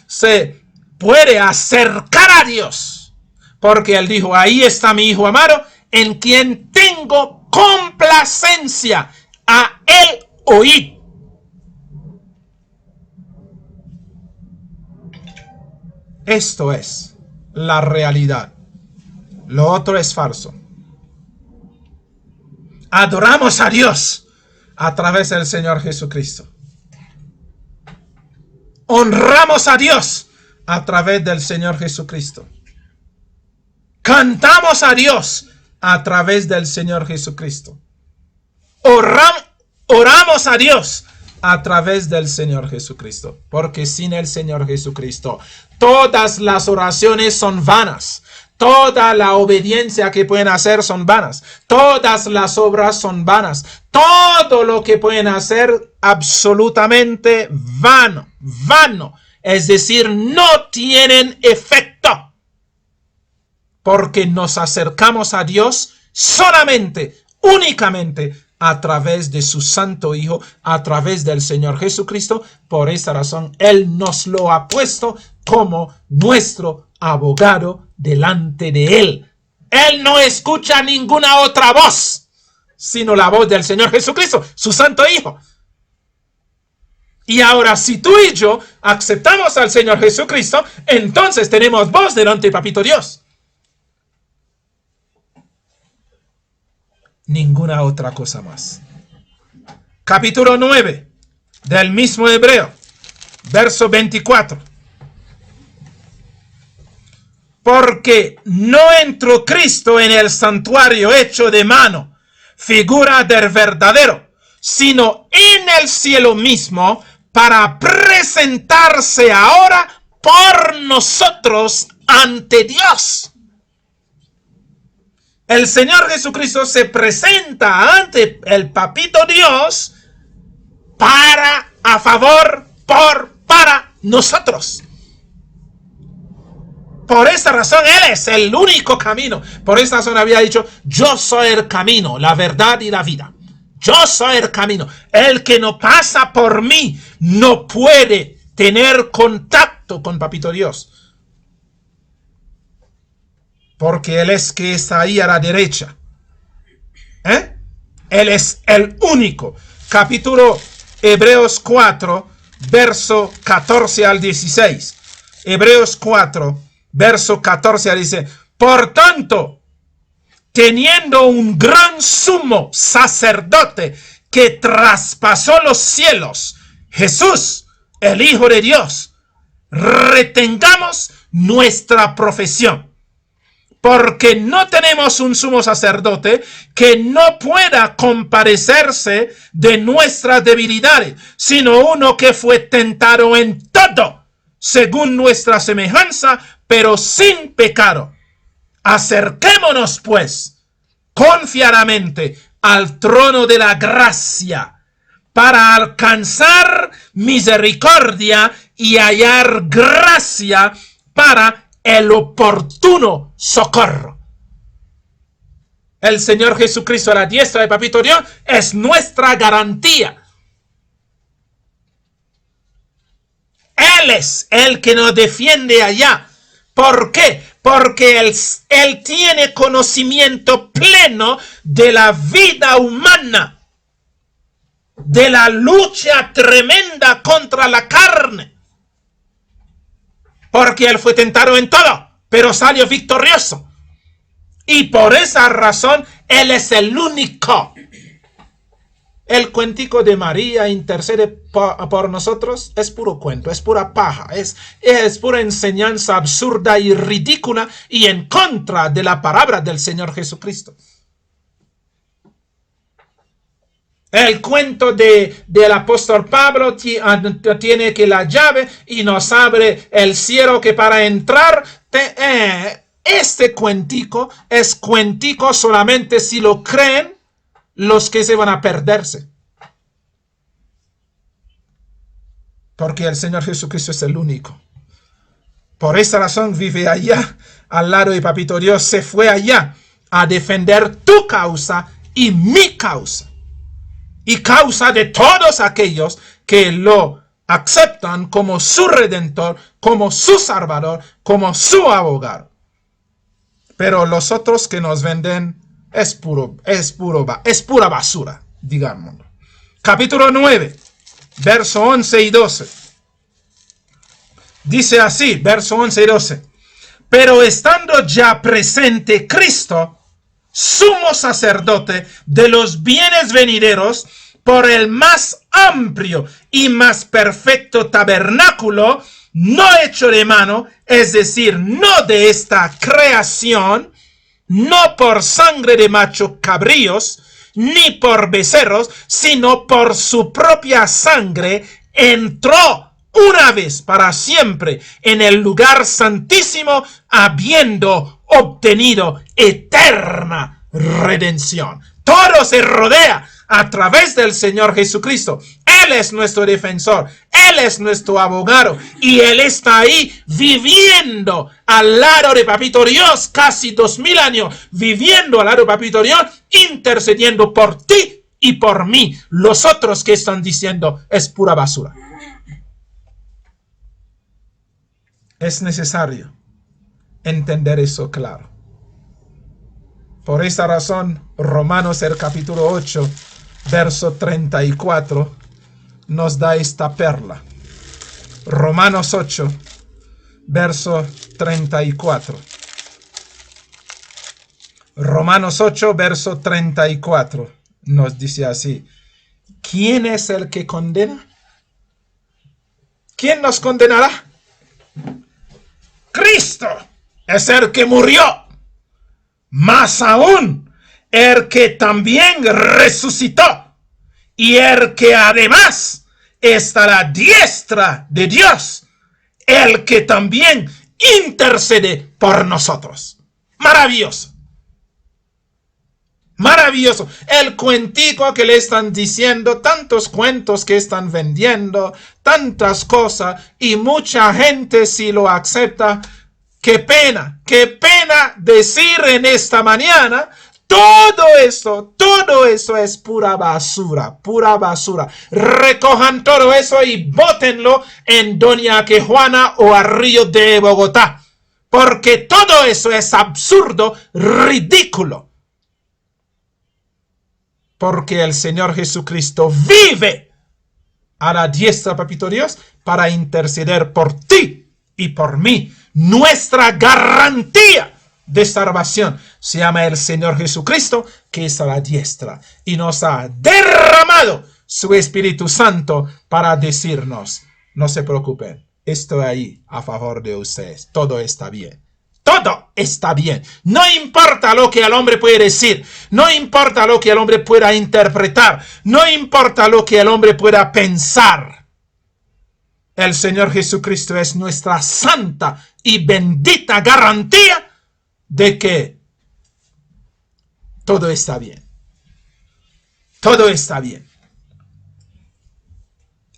Se puede acercar a Dios. Porque él dijo, ahí está mi Hijo amado, en quien tengo complacencia, a él oíd. Esto es la realidad. Lo otro es falso. Adoramos a Dios a través del Señor Jesucristo. Honramos a Dios a través del Señor Jesucristo. Cantamos a Dios a través del Señor Jesucristo. Oramos a Dios a través del Señor Jesucristo. Porque sin el Señor Jesucristo, todas las oraciones son vanas. Toda la obediencia que pueden hacer son vanas. Todas las obras son vanas. Todo lo que pueden hacer absolutamente vano. Vano. Es decir, no tienen efecto. Porque nos acercamos a Dios solamente, únicamente, a través de su Santo Hijo, a través del Señor Jesucristo. Por esta razón, Él nos lo ha puesto como nuestro abogado delante de Él. Él no escucha ninguna otra voz, sino la voz del Señor Jesucristo, su Santo Hijo. Y ahora, si tú y yo aceptamos al Señor Jesucristo, entonces tenemos voz delante de Papito Dios. Ninguna otra cosa más. Capítulo 9 del mismo Hebreo, verso 24. Porque no entró Cristo en el santuario hecho de mano, figura del verdadero, sino en el cielo mismo, para presentarse ahora por nosotros ante Dios. El Señor Jesucristo se presenta ante el Papito Dios para nosotros. Por esa razón Él es el único camino. Por esa razón había dicho: yo soy el camino, la verdad y la vida. Yo soy el camino. El que no pasa por mí no puede tener contacto con Papito Dios. Porque Él es que está ahí a la derecha. Él es el único. Capítulo Hebreos 4, verso 14 al 16. Hebreos 4, verso 14 al 16. Por tanto, teniendo un gran sumo sacerdote que traspasó los cielos, Jesús, el Hijo de Dios, retengamos nuestra profesión. Porque no tenemos un sumo sacerdote que no pueda compadecerse de nuestras debilidades, sino uno que fue tentado en todo, según nuestra semejanza, pero sin pecado. Acerquémonos, pues, confiadamente al trono de la gracia, para alcanzar misericordia y hallar gracia para el oportuno socorro. El Señor Jesucristo a la diestra de Papito Dios es nuestra garantía. Él es el que nos defiende allá. ¿Por qué? Porque Él tiene conocimiento pleno de la vida humana, de la lucha tremenda contra la carne. Porque Él fue tentado en todo, pero salió victorioso. Y por esa razón, Él es el único. El cuentico de María intercede por nosotros es puro cuento, es pura paja, es pura enseñanza absurda y ridícula y en contra de la palabra del Señor Jesucristo. El cuento del apóstol Pablo tiene que la llave y nos abre el cielo que para entrar. Este cuentico es cuentico solamente si lo creen los que se van a perderse. Porque el Señor Jesucristo es el único. Por esa razón vive allá, al lado de Papito Dios. Se fue allá a defender tu causa y mi causa. Y causa de todos aquellos que lo aceptan como su Redentor, como su Salvador, como su abogado. Pero los otros que nos venden es pura basura, digámoslo. Capítulo 9, verso 11 y 12. Dice así, verso 11 y 12. Pero estando ya presente Cristo, sumo sacerdote de los bienes venideros, por el más amplio y más perfecto tabernáculo, no hecho de mano, es decir, no de esta creación, no por sangre de machos cabríos, ni por becerros, sino por su propia sangre, entró una vez para siempre en el lugar santísimo, habiendo obtenido eterna redención. Todo se rodea a través del Señor Jesucristo. Él es nuestro defensor, Él es nuestro abogado, y Él está ahí viviendo al lado de Papito Dios, casi 2000 años, viviendo al lado de Papito Dios, intercediendo por ti y por mí. Los otros que están diciendo es pura basura. Es necesario entender eso claro. Por esta razón, Romanos el capítulo 8, verso 34, nos da esta perla. Romanos 8, verso 34. Romanos 8, verso 34, nos dice así: ¿quién es el que condena? ¿Quién nos condenará? Cristo es el que murió, más aún el que también resucitó, y el que además está a la diestra de Dios, el que también intercede por nosotros. Maravilloso. Maravilloso. El cuentico que le están diciendo, tantos cuentos que están vendiendo, tantas cosas, y mucha gente si lo acepta. Qué pena decir en esta mañana, todo eso es pura basura, pura basura. Recojan todo eso y bótenlo en Doña Quejuana o a Río de Bogotá, porque todo eso es absurdo, ridículo. Porque el Señor Jesucristo vive a la diestra, Papito Dios, para interceder por ti y por mí. Nuestra garantía de salvación se llama el Señor Jesucristo, que es a la diestra, y nos ha derramado su Espíritu Santo para decirnos: no se preocupen, estoy ahí a favor de ustedes, todo está bien. Todo está bien. No importa lo que el hombre puede decir. No importa lo que el hombre pueda interpretar. No importa lo que el hombre pueda pensar. El Señor Jesucristo es nuestra santa y bendita garantía de que todo está bien. Todo está bien.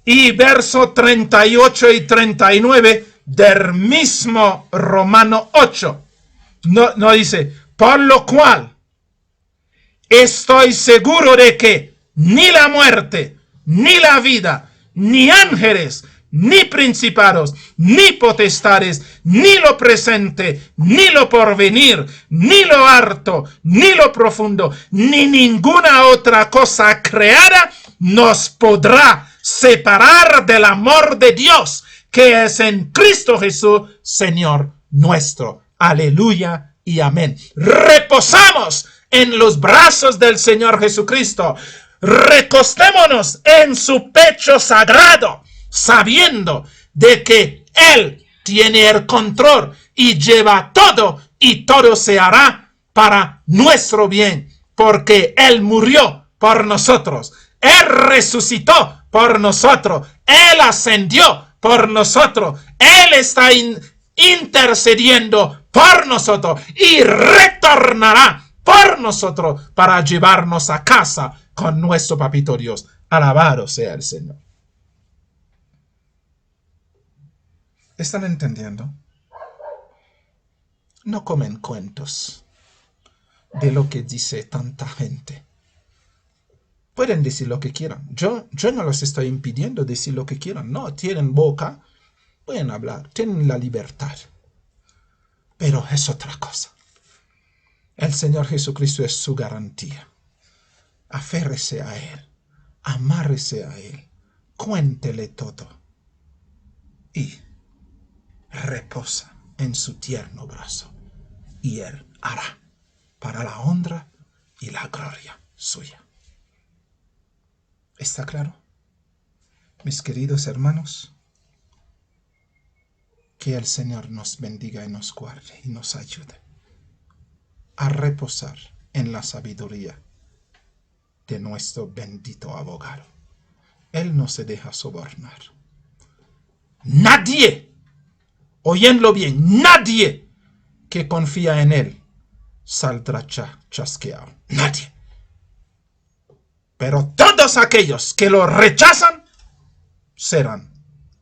Y verso 38 y 39 del mismo Romano 8. No dice: por lo cual estoy seguro de que ni la muerte, ni la vida, ni ángeles, ni principados, ni potestades, ni lo presente, ni lo porvenir, ni lo harto, ni lo profundo, ni ninguna otra cosa creada nos podrá separar del amor de Dios, que es en Cristo Jesús, Señor nuestro. Aleluya y amén. Reposamos en los brazos del Señor Jesucristo. Recostémonos en su pecho sagrado, sabiendo de que Él tiene el control y lleva todo, y todo se hará para nuestro bien, porque Él murió por nosotros, Él resucitó por nosotros, Él ascendió por nosotros, Él está intercediendo por nosotros y retornará por nosotros para llevarnos a casa con nuestro Papito Dios. Alabado sea el Señor. ¿Están entendiendo? No comen cuentos de lo que dice tanta gente. Pueden decir lo que quieran. Yo no los estoy impidiendo decir lo que quieran. No, tienen boca, pueden hablar, tienen la libertad. Pero es otra cosa. El Señor Jesucristo es su garantía. Aférrese a Él, amárrese a Él, cuéntele todo y reposa en su tierno brazo, y Él hará para la honra y la gloria suya. ¿Está claro? Mis queridos hermanos, que el Señor nos bendiga y nos guarde y nos ayude a reposar en la sabiduría de nuestro bendito abogado. Él no se deja sobornar. Nadie, oyéndolo bien, nadie que confía en Él saldrá chasqueado. Nadie. Pero todos aquellos que lo rechazan serán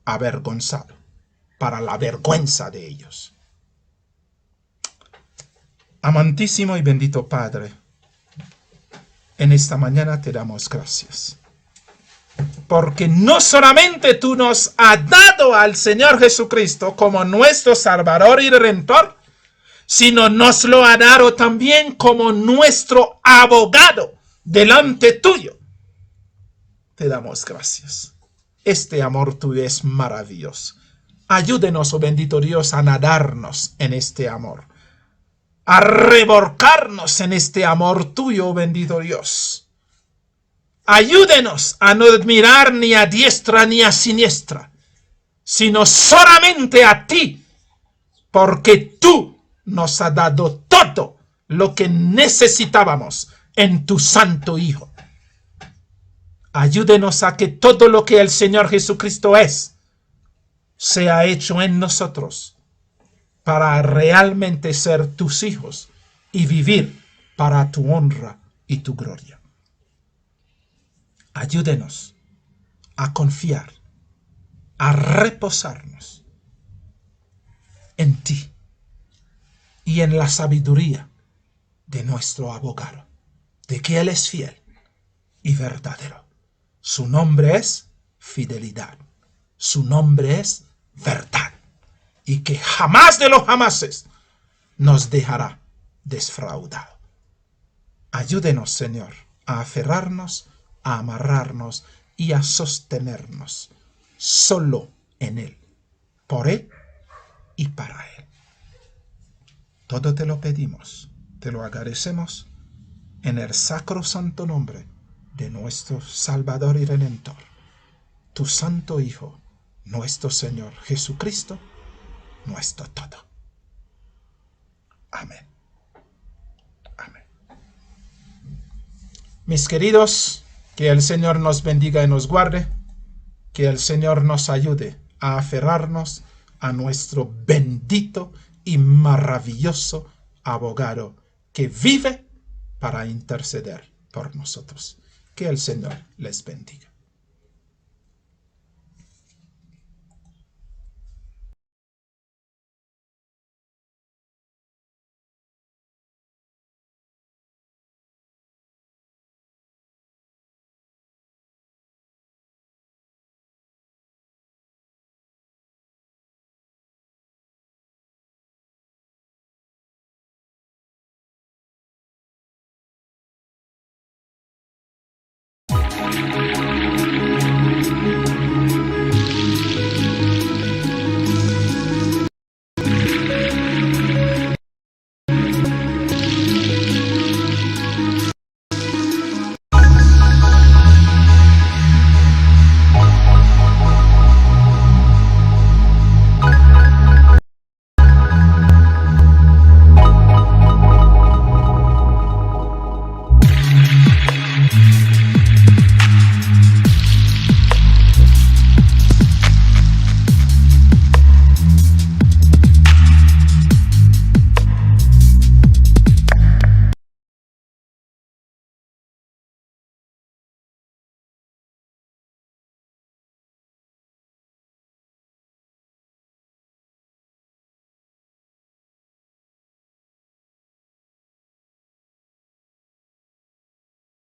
avergonzados para la vergüenza de ellos. Amantísimo y bendito Padre, en esta mañana te damos gracias. Porque no solamente tú nos has dado al Señor Jesucristo como nuestro Salvador y Redentor, sino nos lo ha dado también como nuestro abogado delante tuyo. Te damos gracias. Este amor tuyo es maravilloso. Ayúdenos, oh bendito Dios, a nadarnos en este amor, a revolcarnos en este amor tuyo, oh bendito Dios. Ayúdenos a no mirar ni a diestra ni a siniestra, sino solamente a ti, porque tú nos has dado todo lo que necesitábamos en tu Santo Hijo. Ayúdenos a que todo lo que el Señor Jesucristo es, sea hecho en nosotros, para realmente ser tus hijos y vivir para tu honra y tu gloria. Ayúdenos a confiar, a reposarnos en ti y en la sabiduría de nuestro abogado, de que Él es fiel y verdadero. Su nombre es fidelidad, su nombre es verdad, y que jamás de los jamases nos dejará defraudado. Ayúdenos, Señor, a aferrarnos, a amarrarnos y a sostenernos solo en Él, por Él y para Él. Todo te lo pedimos, te lo agradecemos en el sacro santo nombre de nuestro Salvador y Redentor, tu Santo Hijo, nuestro Señor Jesucristo, nuestro todo. Amén. Amén. Mis queridos, que el Señor nos bendiga y nos guarde, que el Señor nos ayude a aferrarnos a nuestro bendito y maravilloso abogado que vive para interceder por nosotros. Que el Señor les bendiga.